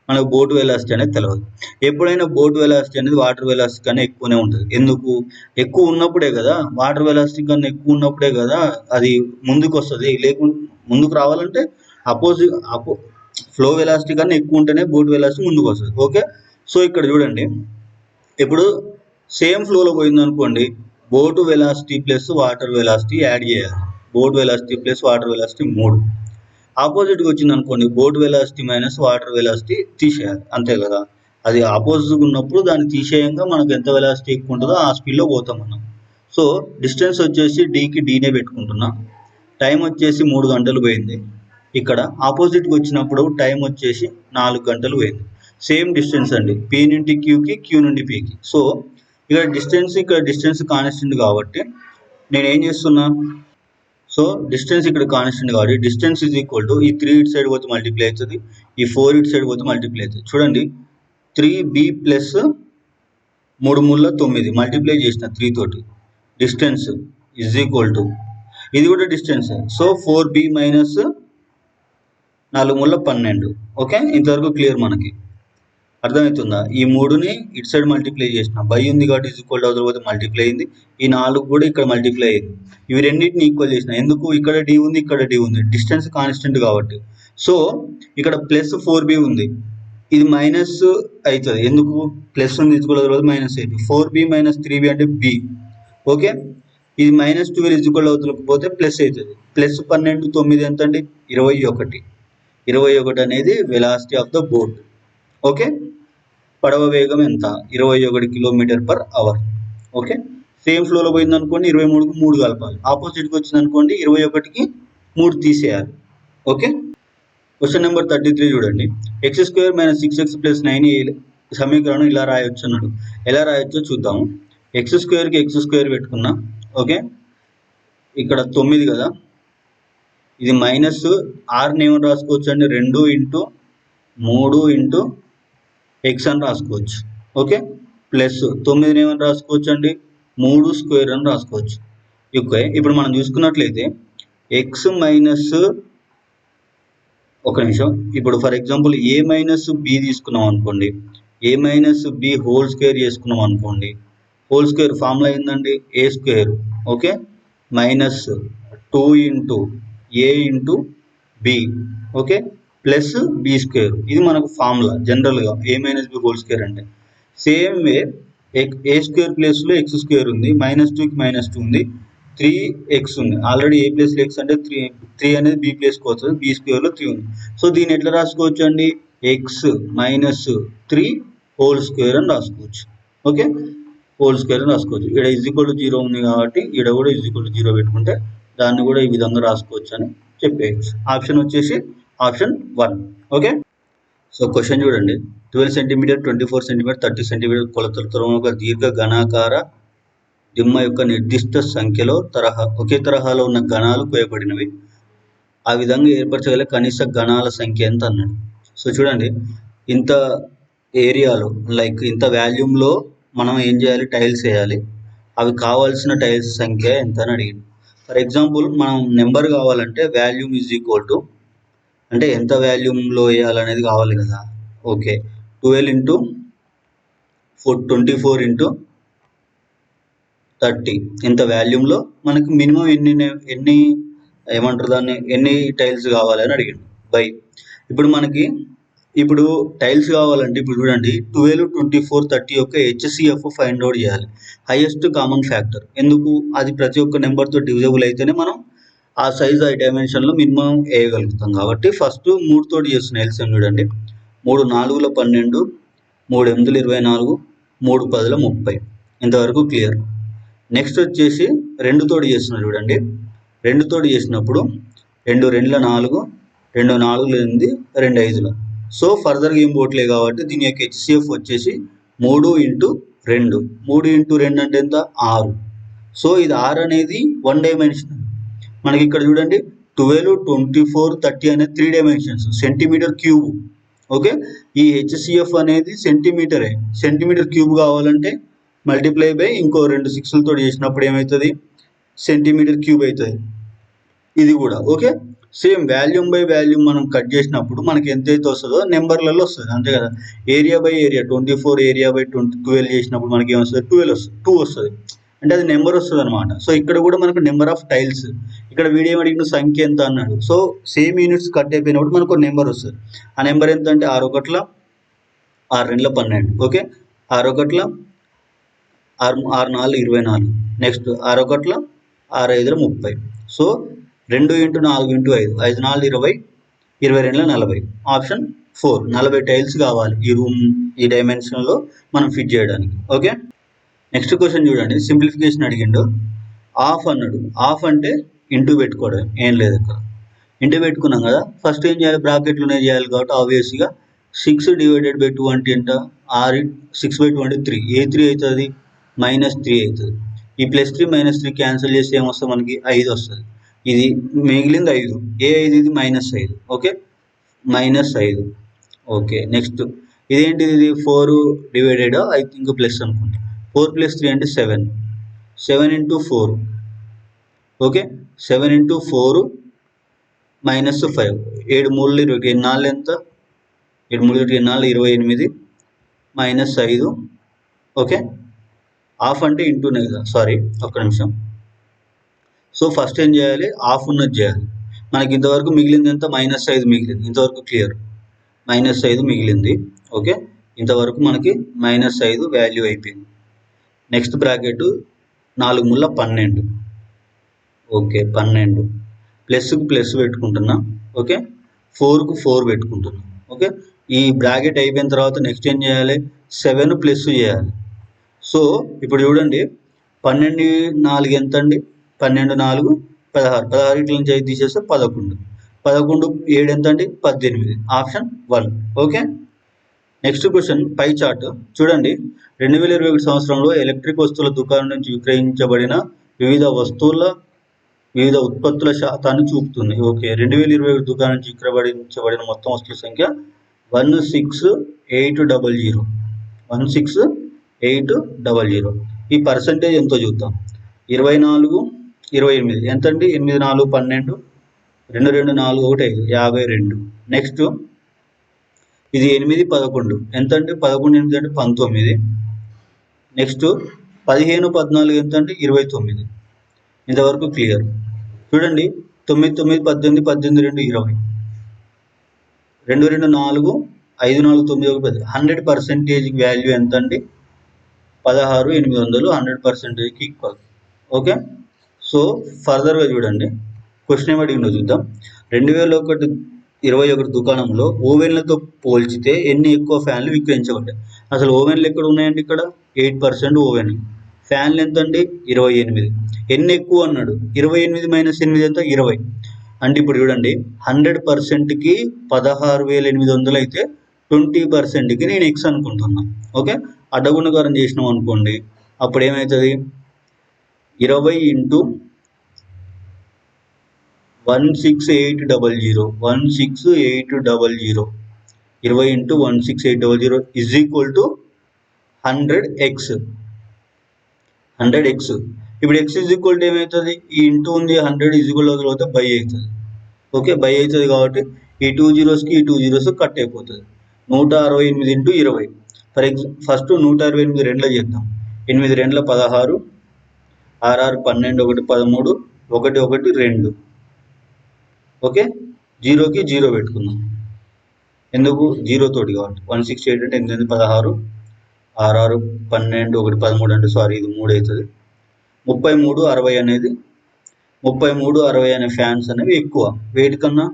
మనకు బోట్ వెలాసిటీ అనేది తెలియదు. ఎప్పుడైనా బోట్ వెలాసిటీ అనేది వాటర్ వెలాసిటీ కన్నా ఎక్కువనే ఉంటుంది. ఎందుకు? ఎక్కువ ఉన్నప్పుడే కదా, వాటర్ వెలాసిటీ కన్నా ఎక్కువ ఉన్నప్పుడే కదా అది ముందుకు వస్తుంది. లేకుంటే ముందుకు రావాలంటే ఫ్లో వెలాసిటీ కన్నా ఎక్కువ ఉంటేనే బోట్ వెలాసిటీ ముందుకు వస్తుంది. ఓకే, సో ఇక్కడ చూడండి, ఇప్పుడు సేమ్ ఫ్లోలో పోయింది అనుకోండి, boat velocity plus water velocity add చేయాలి. Boat velocity plus water velocity 3. ఆపోజిట్గా వచ్చింది అనుకోండి, boat velocity minus water velocity తీసేయాలి. అంతే కదా, అది ఆపోజిట్గా ఉన్నప్పుడు దాన్ని తీసేయంగా మనకు ఎంత వెలాసిటీ ఎక్కువ ఉంటుందో ఆ స్పీడ్లో పోతాం మనం. సో డిస్టెన్స్ వచ్చేసి డీకి డీనే పెట్టుకుంటున్నా. టైం వచ్చేసి 3 గంటలు పోయింది. ఇక్కడ ఆపోజిట్గా వచ్చినప్పుడు టైం వచ్చేసి 4 గంటలు పోయింది. సేమ్ డిస్టెన్స్ అండి, పి నుండి క్యూకి, క్యూ నుండి పీకి. సో ఇక్కడ డిస్టెన్స్ కాన్స్టెంట్ కాబట్టి నేను ఏం చేస్తున్నా, సో డిస్టెన్స్ ఇక్కడ కాన్స్టెంట్ కాబట్టి డిస్టెన్స్ ఈజ్ ఈక్వల్ టు ఈ 3 ఇటు సైడ్ పోతే మల్టిప్లై అవుతుంది, ఈ 4 ఇటు సైడ్ పోతే మల్టిప్లై అవుతుంది. చూడండి, 3b ప్లస్ 3 ముళ్ళ 9 మల్టిప్లై చేసిన 3 తోటి, డిస్టెన్స్ ఈజ్ ఈక్వల్ టు ఇది కూడా డిస్టెన్స్. సో 4b మైనస్ 4 ముళ్ళ 12. ఓకే, ఇంతవరకు క్లియర్ మనకి అర్థమవుతుందా? ఈ 3ని ఇటు సైడ్ మల్టిప్లై చేసిన, బై ఉంది కాబట్టి ఈజ్ ఈక్వల్ టు అవతల పోతే మల్టిప్లై అయింది. ఈ 4 కూడా ఇక్కడ మల్టిప్లై అయింది. ఇవి రెండింటిని ఈక్వల్ చేసిన, ఎందుకు? ఇక్కడ డి ఉంది, ఇక్కడ డి ఉంది, డిస్టెన్స్ కాన్స్టెంట్ కాబట్టి. సో ఇక్కడ ప్లస్ 4b ఉంది, ఇది మైనస్ అవుతుంది. ఎందుకు? ప్లస్ ఉంది ఈజ్ ఈక్వల్ టు మైనస్ అవుతుంది. 4b మైనస్ 3b అంటే b. ఓకే, ఇది మైనస్ 12 ఈజ్ ఈక్వల్ అవుతలకు పోతే ప్లస్ అవుతుంది. ప్లస్ 12, 9 ఎంత అండి? 21. 21 అనేది velocity of the boat. Okay, పడవ వేగం ఎంత? 21 km/h. ఓకే, సేమ్ ఫ్లోలో పోయింది అనుకోండి, 23కి 3 కలపాలి. ఆపోజిట్కి వచ్చింది అనుకోండి, 21కి 3 తీసేయాలి. ఓకే, క్వశ్చన్ నెంబర్ 33 చూడండి. x² - 6x + 9 సమీకరణం ఇలా రాయొచ్చు అన్నాడు. ఎలా రాయొచ్చో చూద్దాము. x² కి x² పెట్టుకున్నా. ఓకే, ఇక్కడ 9 కదా, ఇది మైనస్ 6ని ఏమని రాసుకోవచ్చు అండి, 2 ఇంటూ 3 ఇంటూ ఎక్స్ అని రాసుకోవచ్చు. ఓకే, ప్లస్ 9ని ఏమని రాసుకోవచ్చు అండి, 3 స్క్వేర్ అని రాసుకోవచ్చు. ఓకే, ఇప్పుడు మనం చూసుకున్నట్లయితే ఎక్స్ మైనస్, ఒక నిమిషం, ఇప్పుడు for example A minus B తీసుకున్నాం అనుకోండి, A minus B whole square చేసుకున్నాం అనుకోండి, హోల్ స్క్వేర్ ఫార్ములా ఏంటండి, A square. Okay, minus 2 into A into B, okay, plus B square. ఇది మనకు ఫార్ములా జనరల్గా A minus B whole square అంటే. Same way A square ప్లేస్లో ఎక్స్ స్క్వేర్ ఉంది, -2కి -2 ఉంది, 3x ఉంది. ఆల్రెడీ ఏ ప్లేస్లో ఎక్స్ అంటే 3 అనేది బి ప్లేస్కి వస్తుంది, బి స్క్వేర్లో 3 ఉంది. సో దీన్ని ఎట్లా రాసుకోవచ్చు అండి, ఎక్స్ మైనస్ 3 హోల్ స్క్వేర్ అని రాసుకోవచ్చు. ఓకే, హోల్ స్క్వేర్ అని రాసుకోవచ్చు. ఇక్కడ =0 ఉంది కాబట్టి ఇక్కడ కూడా =0 పెట్టుకుంటే దాన్ని కూడా ఈ విధంగా రాసుకోవచ్చు అని చెప్పేయచ్చు. ఆప్షన్ వచ్చేసి ఆప్షన్ 1. ఓకే, సో క్వశ్చన్ చూడండి, 12 సెంటీమీటర్, 24 సెంటీమీటర్, 30 సెంటీమీటర్ కొలతలతో ఒక దీర్ఘ ఘనాకార దిమ్మ యొక్క నిర్దిష్ట సంఖ్యలో ఒకే తరహాలో ఉన్న ఘనాలు కోయబడినవి. ఆ విధంగా ఏర్పరచగల కనీస ఘనాల సంఖ్య ఎంత అన్నాడు. సో చూడండి, ఇంత ఏరియాలో లైక్ ఇంత వాల్యూమ్లో మనం ఏం చేయాలి, టైల్స్ వేయాలి. అవి కావాల్సిన టైల్స్ సంఖ్య ఎంత అని అడిగింది. ఫర్ ఎగ్జాంపుల్ మనం నెంబర్ కావాలంటే వాల్యూమ్ ఈజ్ ఈక్వల్ టు, అంటే ఎంత వాల్యూమ్లో వేయాలనేది కావాలి కదా. ఓకే, 12 ఇంటూ 24 ఇంటూ 30 ఇంత వాల్యూమ్లో మనకు మినిమం ఎన్ని ఏమంటారు దాన్ని, ఎన్ని టైల్స్ కావాలని అడిగాడు. ఇప్పుడు టైల్స్ కావాలంటే ఇప్పుడు చూడండి, 12, 24, 30 యొక్క హెచ్సిఎఫ్ ఫైండ్ అవుట్ చేయాలి, హైయెస్ట్ కామన్ ఫ్యాక్టర్. ఎందుకు, అది ప్రతి ఒక్క నెంబర్తో డివిజబుల్ అయితేనే మనం ఆ సైజ్ ఆ డైమెన్షన్లో మినిమం వేయగలుగుతాం. కాబట్టి ఫస్ట్ 3 తోటి చేస్తున్న ఎల్సిఎం చూడండి, 3 4ల 12, 3 8ల 24, 3 10ల 30, ఇంతవరకు క్లియర్. నెక్స్ట్ వచ్చేసి 2 తోటి చేస్తున్నా చూడండి, 2 తోటి చేసినప్పుడు 2 2ల 4, 2 4ల 8, 2 5ల. సో ఫర్దర్గా ఏం పోవట్లేదు కాబట్టి దీని యొక్క హెచ్సిఎఫ్ వచ్చేసి 3 ఇంటూ 2, 3 ఇంటూ 2 అంటే ఎంత, 6. సో ఇది 6 అనేది 1 డైమెన్షనల్. మనకి ఇక్కడ చూడండి 12, 24, 30 అనేది 3 డైమెన్షన్స్, సెంటీమీటర్ క్యూబ్. ఓకే, ఈ హెచ్సిఎఫ్ అనేది సెంటీమీటర్ క్యూబ్ కావాలంటే మల్టిప్లై బై ఇంకో 2 6లతో చేసినప్పుడు ఏమవుతుంది, సెంటీమీటర్ క్యూబ్ అవుతుంది ఇది కూడా. Okay, same volume by volume మనం కట్ చేసినప్పుడు మనకి ఎంతైతే వస్తుందో నెంబర్లలో వస్తుంది, అంతే కదా. Area by area 24 area by 12 చేసినప్పుడు మనకి ఏమొస్తుంది, 2 వస్తుంది, అంటే అది నెంబర్ వస్తుంది అనమాట. సో ఇక్కడ కూడా మనకు నెంబర్ ఆఫ్ టైల్స్, ఇక్కడ వీడియో అడిగిన సంఖ్య ఎంత అన్నాడు. సో సేమ్ యూనిట్స్ కట్ అయిపోయినప్పుడు మనకు నెంబర్ వస్తుంది. ఆ నెంబర్ ఎంత అంటే 6 1ల 6 2ల 12. Okay, 6 1ల 6 4 24, next 6 1ల 6 5ల 30. So 2 into 4 into 5, 5 4 20, 22ల 40. Option 4, 40 tiles కావాలి ఈ రూమ్ ఈ డైమెన్షన్లో మనం ఫిట్ చేయడానికి. ఓకే, నెక్స్ట్ క్వశ్చన్ చూడండి, సింప్లిఫికేషన్ అడిగిండు, ఆఫ్ అన్నాడు. ఆఫ్ అంటే ఇంటూ పెట్టుకోవడం, ఏం లేదు ఇక్కడ. ఇంటూ పెట్టుకున్నాం కదా, ఫస్ట్ ఏం చేయాలి, బ్రాకెట్లోనే చేయాలి కాబట్టి ఆబ్వియస్గా 6 డివైడెడ్ బై 2 అంటే ఎంత, 6 బై 2 అంటే 3, ఏ 3 అవుతుంది, -3 అవుతుంది. ఈ +3 -3 క్యాన్సిల్ చేస్తే ఏమొస్తుంది మనకి, 5 వస్తుంది. ఇది మిగిలింది 5, ఏ 5 ఇది -5. ఓకే, -5. ఓకే, నెక్స్ట్ ఇదేంటిది, ఇది 4 డివైడెడ్ ఐ థింక్ ప్లస్ అనుకుంటా, 4 + 3 అంటే 7, 7 ఇంటూ 4. ఓకే, 7 ఇంటూ 4 -5, 7 3 24 ఎంత, 7 3 24 28, -5. ఓకే, ఆఫ్ అంటే ఇంటూనే కదా, సారీ ఒక్క నిమిషం. సో ఫస్ట్ ఏం చేయాలి, ఆఫ్ ఉన్నది చేయాలి. మనకి ఇంతవరకు మిగిలింది ఎంత, -5 మిగిలింది, ఇంతవరకు క్లియర్, -5 మిగిలింది. ఓకే, ఇంతవరకు మనకి -5 వాల్యూ అయిపోయింది. నెక్స్ట్ బ్రాకెట్ 4 3ల 12. ఓకే, 12 ప్లస్కి ప్లస్ పెట్టుకుంటున్నా. ఓకే, 4కు 4 పెట్టుకుంటున్నా. ఓకే, ఈ బ్రాకెట్ అయిపోయిన తర్వాత నెక్స్ట్ ఏం చేయాలి, 7 ప్లస్ చేయాలి. సో ఇప్పుడు చూడండి, 12 4 ఎంత అండి, 12 4 16, 16 ఇట్ల నుంచి 5 తీసేస్తే 11, 11 7 ఎంత అండి, 18. Option 1. Okay, next question, pie chart చూడండి, 2021 సంవత్సరంలో ఎలక్ట్రిక్ వస్తువుల దుకాణం నుంచి విక్రయించబడిన వివిధ వస్తువుల వివిధ ఉత్పత్తుల శాతాన్ని చూపుతుంది. ఓకే, 2021 దుకాణం నుంచి విక్రయించబడిన మొత్తం వస్తువుల సంఖ్య 16800. 16800. ఈ పర్సంటేజ్ ఎంతో చూద్దాం. 24, 28 ఎంత అండి? 8, 4, 12, 2, 2, 4, 1, 5, 52. నెక్స్ట్ ఇది 8, 11 ఎంత అండి? 11, 8 అంటే 19. నెక్స్ట్ 15, 14 ఎంత అంటే 29. ఇంతవరకు క్లియర్. చూడండి 9, 9, 18, 18, 2, 20. 2, 2, 4, 5, 4, 9, 1, 10. 100% వాల్యూ ఎంత అండి? 16,800 100%కి ఈక్వల్. ఓకే, సో ఫర్దర్గా చూడండి, క్వశ్చన్ ఏమి అడిగిందో చూద్దాం. 2021 దుకాణంలో ఓవెన్లతో పోల్చితే ఎన్ని ఎక్కువ ఫ్యాన్లు విక్రయించబడ్డాయి? అసలు ఓవెన్లు ఎక్కడ ఉన్నాయండి? ఇక్కడ 8% ఓవెన్. ఫ్యాన్లు ఎంత అండి? 28. ఎన్ని ఎక్కువ అన్నాడు? 28 - 8 ఎంత? 20. అంటే ఇప్పుడు చూడండి 100%కి 16,800 అయితే 20%కి నేను ఎక్స్ అనుకుంటున్నా. ఓకే, అడ్డగుణకారం చేసినాం అనుకోండి, అప్పుడు ఏమవుతుంది? 20 × 16800 16800 20 × 16800 is equal to 100x. 100x. ఇప్పుడు x is equal to ఏమవుతుంది? ఈ ఇంటూ ఉంది 100 is equal to బై అవుతుంది. ఓకే, బై అవుతుంది కాబట్టి ఈ 2 zeros ఈ 2 zeros కట్ అయిపోతుంది. 168 × 20. ఫస్ట్ 168 రెండులో చేద్దాం. 8 2 16, 6 12, 1 13, 1 1 2. ఓకే, 0కి 0 పెట్టుకుందాం. ఎందుకు? 0 తోటి కాబట్టి. 168 అంటే 8 16, 6 12, 1 13 అంటే సారీ ఇది 3 అవుతుంది. 33 60 అనేది 33 60 అనే ఫ్యాన్స్ అనేవి ఎక్కువ వేటి కన్నా?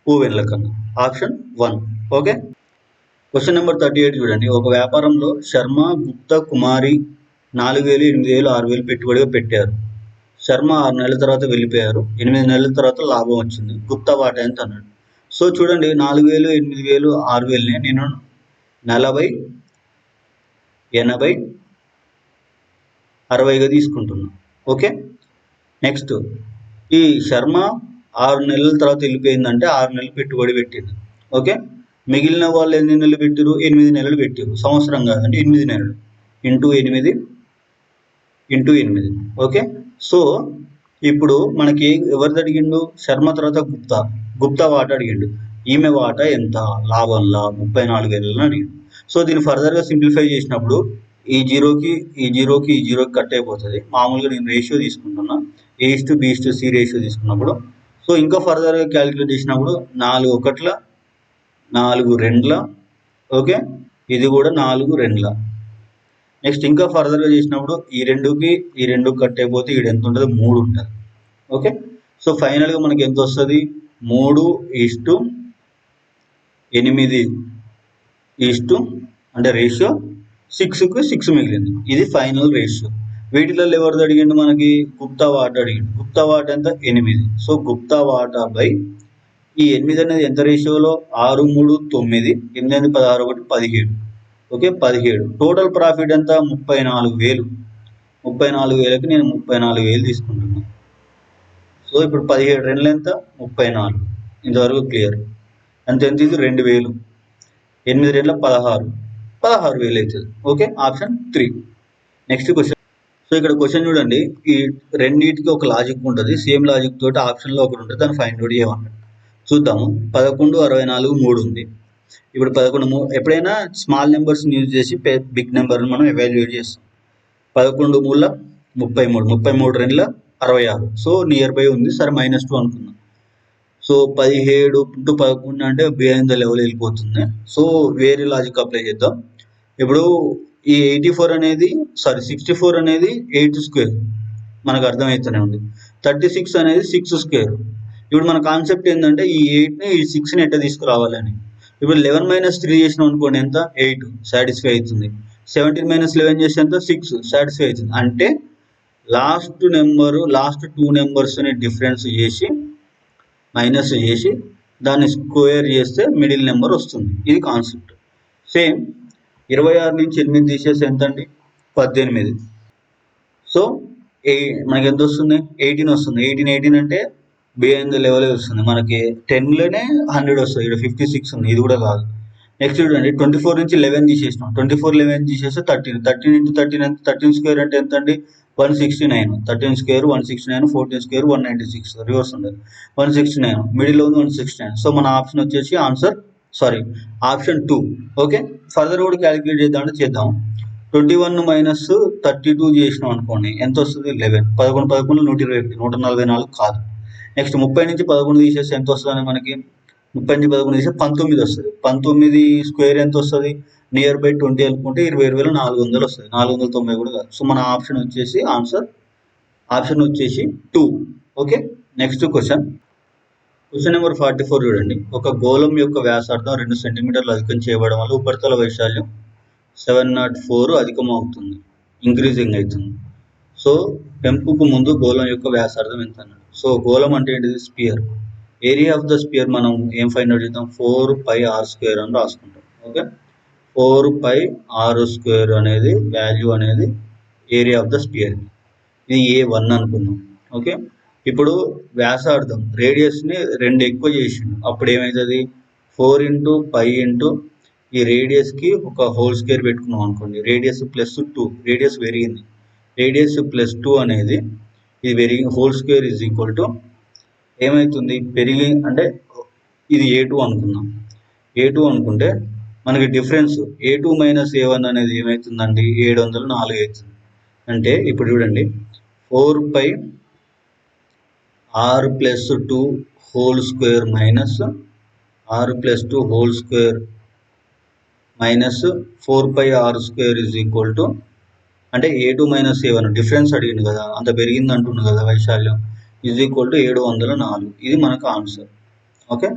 ఓవెన్ల కన్నా. ఆప్షన్ 1. ఓకే, క్వశ్చన్ నెంబర్ 38 చూడండి. ఒక వ్యాపారంలో శర్మ, గుప్తా, కుమారి 4,000, 8,000, 6,000 పెట్టుబడిగా పెట్టారు. శర్మ 6 నెలల తర్వాత వెళ్ళిపోయారు. 8 నెలల తర్వాత లాభం వచ్చింది. గుప్తా వాటా ఎంత అన్నాడు. సో చూడండి 4,000, 8,000, 6,000ని నేను 40, 80, 60గా తీసుకుంటున్నా. ఓకే, నెక్స్ట్ ఈ శర్మ 6 నెలల తర్వాత వెళ్ళిపోయిందంటే 6 నెలలు పెట్టుబడి పెట్టింది. ఓకే, మిగిలిన వాళ్ళు ఎన్ని నెలలు పెట్టారు? 8 నెలలు పెట్టారు. సంవత్సరం కాదండి, 8 నెలలు. Into 8 into 8. ఓకే, సో ఇప్పుడు మనకి ఎవరిది అడిగిండు? శర్మ తర్వాత గుప్తా వాటా అడిగిండు. ఈమె వాటా ఎంత? లాభంలా 34,000 అడిగిండు. సో దీన్ని ఫర్దర్గా సింప్లిఫై చేసినప్పుడు ఈ జీరోకి ఈ జీరోకి ఈ జీరోకి కట్ అయిపోతుంది. మామూలుగా నేను రేషియో తీసుకుంటున్నా, A/B/C రేషియో తీసుకున్నప్పుడు. సో ఇంకా ఫర్దర్గా క్యాలిక్యులేట్ చేసినప్పుడు 4 1ల 4 2ల. ఓకే, ఇది కూడా 4 2ల. నెక్స్ట్ ఇంకా ఫర్దర్గా చేసినప్పుడు ఈ 2కి ఈ 2 కట్ అయిపోతే ఇక్కడ ఎంత ఉంటుంది? 3 ఉంటుంది. ఓకే, సో ఫైనల్గా మనకి ఎంత వస్తుంది? 3:8 అంటే రేషియో 6కు 6 మిగిలింది. ఇది ఫైనల్ రేషియో. వీటిలలో ఎవరిది అడిగిండు? మనకి గుప్తా వాటా అడిగిండు. గుప్తా వాటా ఎంత? 8. సో గుప్తా వాటా బై ఈ 8 అనేది ఎంత రేషియోలో? 6, 3, 9, 8, 16, 1, 17. ఓకే, 17. టోటల్ ప్రాఫిట్ ఎంత? 34,000. 34,000కి నేను 34,000 తీసుకుంటున్నాను. సో ఇప్పుడు 17 2 ఎంత? 34. ఇంతవరకు క్లియర్. అంత ఎంత? ఇది 2,000. 8 2 16, 16,000 అవుతుంది. Okay, option 3. Next question. So ఇక్కడ క్వశ్చన్ చూడండి, ఈ రెండింటికి ఒక లాజిక్ ఉంటుంది. సేమ్ లాజిక్ తోటి ఆప్షన్లో ఒకటి ఉంటుంది, దాన్ని ఫైండ్ అవుట్ చేయమన్నాడు. చూద్దాము. 11, 64, 3 ఉంది. ఇప్పుడు 11 ఎప్పుడైనా స్మాల్ నెంబర్స్ యూజ్ చేసి బిగ్ నెంబర్ని మనం ఎవాల్యుయేట్ చేస్తాం. 11 3 33, 33 2 66. సో నియర్ బై ఉంది. సరే -2 అనుకుందాం. సో 17 × 11 అంటే బిహైండ్ ద లెవెల్ వెళ్ళిపోతుంది. సో వేరే లాజిక్ అప్లై చేద్దాం. ఇప్పుడు ఈ 64 అనేది 8² మనకు అర్థమవుతూనే ఉంది. 36 అనేది 6². ఇప్పుడు మన కాన్సెప్ట్ ఏంటంటే ఈ 8ని ఈ 6ని ఎట్లా తీసుకురావాలని. ఇప్పుడు 11 - 3 చేసినాం అనుకోండి, ఎంత? 8 సాటిస్ఫై అవుతుంది. 17 - 11 చేస్తే ఎంత? 6 సాటిస్ఫై అవుతుంది. అంటే లాస్ట్ 2 నెంబర్స్ని డిఫరెన్స్ చేసి మైనస్ చేసి దాన్ని స్క్వేర్ చేస్తే మిడిల్ నెంబర్ వస్తుంది. ఇది కాన్సెప్ట్. సేమ్ 26 నుంచి 8 తీసేసి ఎంత అండి? 18. సో మనకి ఎంత వస్తుంది 18 వస్తుంది. 18 అంటే బియాండ్ లెవెల్ వస్తుంది. మనకి 10లోనే 100 వస్తుంది. ఇక్కడ 56 ఉంది, ఇది కూడా కాదు. నెక్స్ట్ చూడండి 24 నుంచి 11 తీసేసినాం. 11 తీసేస్తే 13 into 13 స్క్వేర్ అంటే ఎంత అండి 169. 13 స్క్వేర్ 169, 14 స్క్వేర్ 196, రివర్స్ ఉంది 169, మిడిల్ ఉంది 169. సో మన ఆప్షన్ వచ్చేసి ఆప్షన్ 2. ఓకే, ఫర్దర్ కూడా క్యాలిక్యులేట్ చేద్దామంటే చేద్దాం. 21 మైనస్ 32 చేసినాం అనుకోండి, ఎంత వస్తుంది 11. 11 121, 144 కాదు. నెక్స్ట్ 30 నుంచి 11 తీసేస్తే ఎంత వస్తుంది మనకి 30 నుంచి 11 తీసేస్తే 19 వస్తుంది. 19 స్క్వేర్ ఎంత వస్తుంది నియర్ బై 20 అనుకుంటే 20,000 400 వస్తుంది. 490 కూడా కాదు. సో మన ఆప్షన్ వచ్చేసి ఆప్షన్ వచ్చేసి 2. ఓకే, నెక్స్ట్ క్వశ్చన్ నెంబర్ 44 చూడండి. ఒక గోళం యొక్క వ్యాసార్థం 2 సెంటీమీటర్లు అధికం చేయబడడం వల్ల ఉపరితల వైశాల్యం 704 అధికం అవుతుంది, ఇంక్రీజింగ్ అవుతుంది. సో పెంపుకు ముందు గోళం యొక్క వ్యాసార్థం ఎంత అన్నాడు. సో గోళం అంటే ఏంటిది sphere. Area of the sphere మనం ఏం ఫైండ్ అవుట్ చేద్దాం 4πr² అని రాసుకుంటాం. ఓకే, 4πr² అనేది వాల్యూ అనేది ఏరియా ఆఫ్ ద స్పియర్. ఇది A1 అనుకుందాం. ఓకే, ఇప్పుడు వ్యాసార్థం రేడియస్ని 2 ఎక్కువ చేసిండు, అప్పుడు ఏమవుతుంది 4 into π into ఈ రేడియస్కి ఒక హోల్ స్క్వేర్ పెట్టుకున్నాం అనుకోండి. రేడియస్ +2, రేడియస్ పెరిగింది, రేడియస్ +2 అనేది ఇది పెరిగి whole square is equal to ఏమవుతుంది పెరిగి అంటే ఇది A2 అనుకుందాం. A2 అనుకుంటే మనకి డిఫరెన్స్ A2 మైనస్ A1 అనేది ఏమవుతుందండి 704 అవుతుంది. అంటే ఇప్పుడు చూడండి 4πr+2 whole square minus r+2 whole square minus 4πr² is equal to అంటే A2 మైనస్ A1 డిఫరెన్స్ అడిగింది కదా, అంత పెరిగింది అంటుంది కదా వైశాల్యం, ఈజ్ ఈక్వల్ టు 704. ఇది మనకు ఆన్సర్. ఓకే,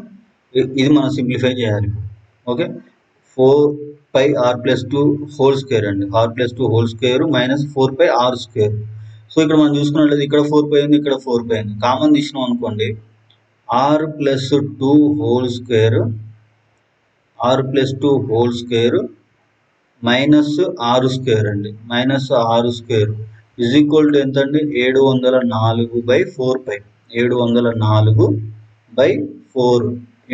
ఇది మనం సింప్లిఫై చేయాలి. ఓకే, 4πr+2 హోల్ స్క్వేర్ అండి, r+2 whole square minus 4πr². So ఇక్కడ మనం చూసుకున్నట్లయితే ఇక్కడ 4π ఉంది, ఇక్కడ 4π ఉంది, కామన్ తీసినాం అనుకోండి r+2 whole square minus r² అండి, minus r² is equal to ఎంత అండి 704/4π. 704/4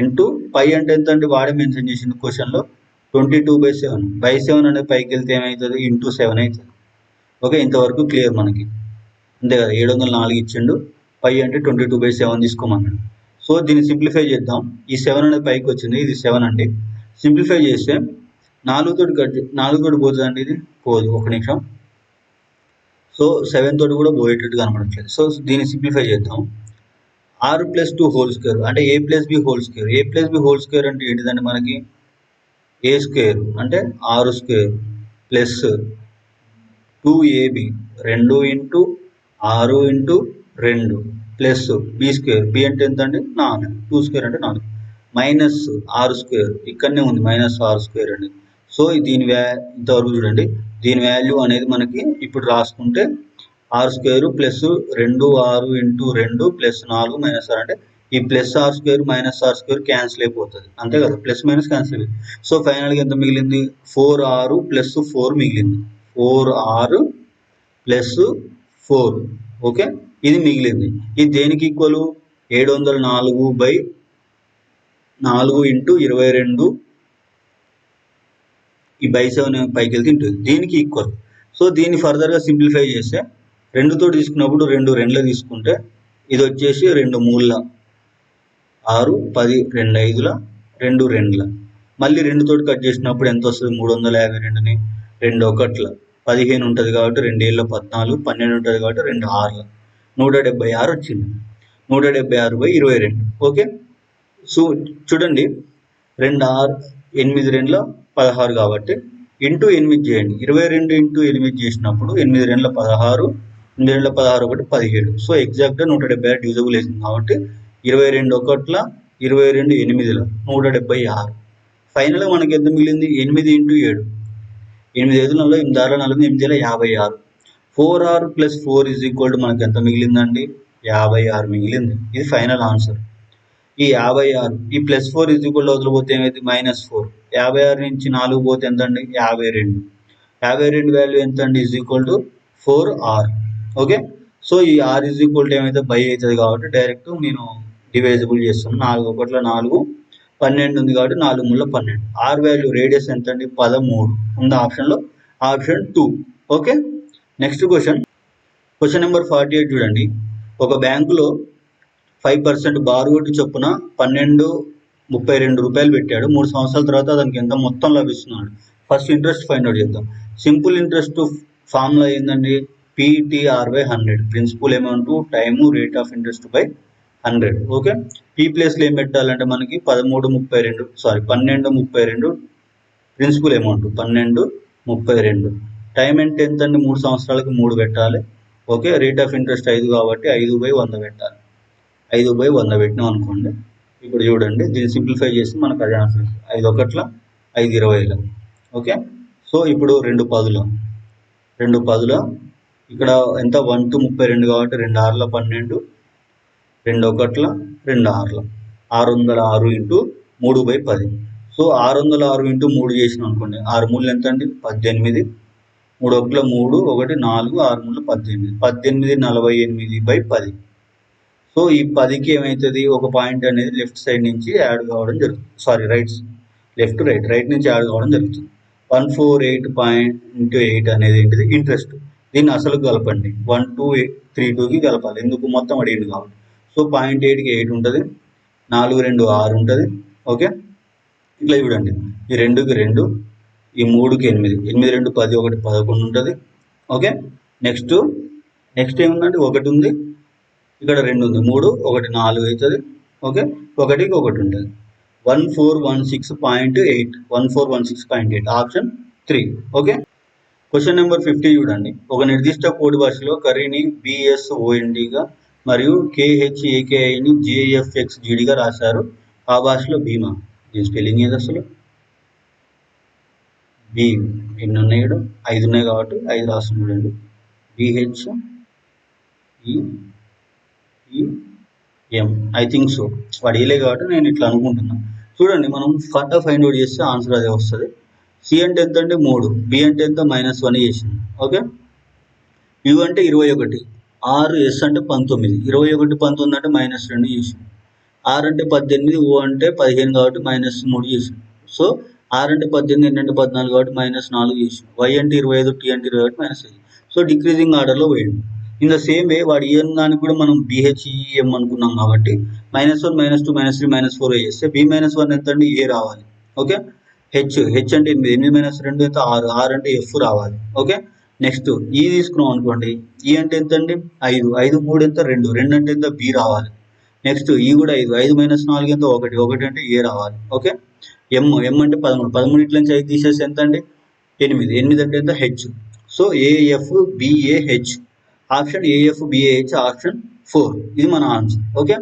ఇంటూ పై అంటే ఎంత అండి వాడే మెన్షన్ చేసింది క్వశ్చన్లో 22/7. 7 అనేది పైకి వెళ్తే ఏమవుతుంది ఇంటూ 7 అవుతుంది. ఓకే, ఇంతవరకు క్లియర్ మనకి, అంతే కదా. 704 ఇచ్చిండు, పై అంటే 22/7 తీసుకోమన్నాడు. సో దీన్ని సింప్లిఫై చేద్దాం. ఈ 7 అనేది పైకి వచ్చింది, ఇది 7 అండి. సింప్లిఫై చేస్తే 4 తోటి పోతుందండి, ఇది పోదు. ఒక నిమిషం. సో 7 తోటి కూడా పోయేటట్టు కనపడట్లేదు. సో దీన్ని సింప్లిఫై చేద్దాం. r+2 హోల్ స్క్వేర్ అంటే a+b whole square. a+b whole square అంటే ఏంటిదండి మనకి a² అంటే r² plus 2ab 2 into 6 into 2 plus b² b అంటే ఎంత అండి 4, 2² అంటే 4 మైనస్ r², ఇక్కడనే ఉంది మైనస్ r² అండి. సో దీని ఇంతవరకు చూడండి, దీని వాల్యూ అనేది మనకి ఇప్పుడు రాసుకుంటే r² plus 2r into 2 plus 4 minus r అంటే ఈ plus r² minus r² cancel అయిపోతుంది, అంతే కదా. ప్లస్ మైనస్ క్యాన్సిల్ అయిపోయింది. సో ఫైనల్గా ఎంత మిగిలింది 4r ప్లస్ 4 మిగిలింది, 4r ప్లస్ 4. ఓకే, ఇది మిగిలింది. ఇది దేనికి ఈక్వల్ 704/4 ఇంటూ 22 ఈ /7 పైకి వెళ్తే ఉంటుంది, దీనికి ఈక్వల్. సో దీన్ని ఫర్దర్గా సింప్లిఫై చేస్తే 2 తోటి తీసుకున్నప్పుడు 2 2 తీసుకుంటే ఇది వచ్చేసి 2 3 6, 10 2 5 2 2 మళ్ళీ 2 తోటి కట్ చేసినప్పుడు ఎంత వస్తుంది 352ని 2 1 15 ఉంటుంది కాబట్టి 2 7 14, 12 ఉంటుంది కాబట్టి 2 6 176 వచ్చింది. 176/22. ఓకే, సో చూడండి 2 6 8 2 16 కాబట్టి ఇంటూ 8 చేయండి. 22 ఇంటూ 8 చేసినప్పుడు 8 2 16, 8 2 16 ఒకటి 17. సో ఎగ్జాక్ట్గా 176 డివిజబుల్ వేసింది కాబట్టి 22 1 22 8 176. ఫైనల్గా మనకి ఎంత మిగిలింది 8 into 7, 8 5 8 6 8 56. 4r plus 4 is equal to మనకి ఎంత మిగిలిందండి 56 మిగిలింది. ఇది ఫైనల్ ఆన్సర్. ఈ 56 ఈ ప్లస్ 4 ఈజ్ ఈక్వల్ వదిలిపోతే ఏమైంది -4. 56 నుంచి 4 పోతే ఎంత అండి 52. 52 వాల్యూ ఎంత అండి is equal to 4r. Okay, so ఈ ఆర్ ఈజ్ ఈక్వల్ టు ఏమైతే బై అవుతుంది కాబట్టి డైరెక్ట్ నేను డివైజబుల్ చేస్తాను. 4 1 4 12 ఉంది కాబట్టి 4 3 12. ఆర్ వాల్యూ రేడియస్ ఎంత అండి? 13 ఉంది ఆప్షన్లో, option 2. Okay, next question number 48 చూడండి. ఒక బ్యాంకులో 5% బారువడ్డీ చొప్పున 1232 రూపాయలు పెట్టాడు. 3 సంవత్సరాల తర్వాత అతనికి ఎంత మొత్తం లభిస్తున్నాడు? ఫస్ట్ ఇంట్రెస్ట్ ఫైండ్ అవుట్ చేద్దాం. సింపుల్ ఇంట్రెస్ట్ ఫార్ములా ఏంటండి? PTR/100. Principal amount time rate of interest by 100. Okay, p ప్లేస్లో ఏం పెట్టాలంటే మనకి 1232 ప్రిన్సిపల్ అమౌంట్ 1232. టైం అంటే ఎంత అండి? 3 సంవత్సరాలకు 3 పెట్టాలి. ఓకే, రేట్ ఆఫ్ ఇంట్రెస్ట్ 5 కాబట్టి 5/100 పెట్టాలి. 5/100 పెట్టినాం అనుకోండి. ఇప్పుడు చూడండి, దీన్ని సింప్లిఫై చేసి మనకు అదే ఆన్సర్ 5 1 5 20. ఓకే, సో ఇప్పుడు 2 10 ఇక్కడ ఎంత? 1 to 32 కాబట్టి 2 6 12, 2 1 2 6 606 ఇంటూ 3/10. సో 606 ఇంటూ 3 చేసినాం అనుకోండి. 6 3 ఎంత అండి? 18, 3 1 3 1 4 6 3 18 48/10. సో ఈ 10కి ఏమవుతుంది? ఒక పాయింట్ అనేది లెఫ్ట్ సైడ్ నుంచి యాడ్ కావడం జరుగుతుంది. రైట్ నుంచి యాడ్ కావడం జరుగుతుంది. 148.8 అనేది ఏంటిది? ఇంట్రెస్ట్. దీన్ని అసలు కలపండి, 1232కి కలపాలి. ఎందుకు? మొత్తం అడిగింది కాబట్టి. సో 0.8కి 8 ఉంటుంది, 4 2 6 ఉంటుంది. ఓకే, ఇట్లా చూడండి, ఈ 2కి 2, ఈ 3కి 8, 8 2 10 1 11 ఉంటుంది. ఓకే, నెక్స్ట్ ఏముందండి? 1 ఉంది, ఇక్కడ 2 ఉంది, 3 1 4 అవుతుంది. ఓకే, 1కి 1 ఉంటుంది. 1416.8 ఆప్షన్ 3. ఓకే, క్వశ్చన్ నెంబర్ 50 చూడండి. ఒక నిర్దిష్ట కోడ్ భాషలో కర్రీని BSONDగా మరియు KHAKIని JFXGDగా రాశారు. ఆ భాషలో భీమా, దీని స్పెల్లింగ్ ఏది అసలు? బి ఎన్ని ఉన్నాయి? 5 ఉన్నాయి కాబట్టి 5 రాస్తుంది చూడండి. BHEEM, I think so. వాడు వేయలే కాబట్టి నేను ఇట్లా అనుకుంటున్నాను. చూడండి, మనం ఫటా ఫైండ్ అవుట్ చేస్తే ఆన్సర్ అదే వస్తుంది. సి అంటే ఎంత అంటే 3, బి అంటే ఎంత? -1 చేసింది. ఓకే, యు అంటే 21, ఎస్ అంటే 19, 21 19 అంటే -2 చేసింది. ఆర్ అంటే 18, ఓ అంటే 15 కాబట్టి -3 చేసింది. సో ఆర్ అంటే 18, ఎన్ అంటే 14 కాబట్టి -4 చేసింది. వై అంటే 25, టీ అంటే 20 కాబట్టి -5. సో డిక్రీజింగ్ ఆర్డర్లో పోయింది. ఇన్ ద సేమ్ వే వాడు ఈఎన్ దానికి కూడా మనం BHEM అనుకున్నాం కాబట్టి -1 -2 -3 -4 చేస్తే B-1 ఎంత అండి? ఏ రావాలి. ఓకే, హెచ్ అంటే 8 -2 ఎంత? 6 అంటే ఎఫ్ రావాలి. ఓకే, నెక్స్ట్ ఈ తీసుకున్నాం అనుకోండి. ఈ అంటే ఎంత అండి? 5 3 ఎంత? 2 అంటే ఎంత? బి రావాలి. నెక్స్ట్ ఈ కూడా 5 -4 ఎంత? 1 అంటే ఏ రావాలి. ఓకే, ఎం అంటే 13 ఇట్ల నుంచి 5 తీసేసి ఎంత అండి? 8 అంటే ఎంత? H. So AF BAH option AF BAH option 4. ఇది మన answer. Okay,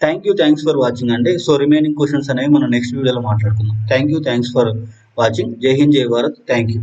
thanks for watching అండి. సో రిమైనింగ్ క్వశ్చన్స్ అనేవి మనం నెక్స్ట్ వీడియోలో మాట్లాడుకుందాం. Thanks for watching. జై హింద్, జై భారత్. Thank you.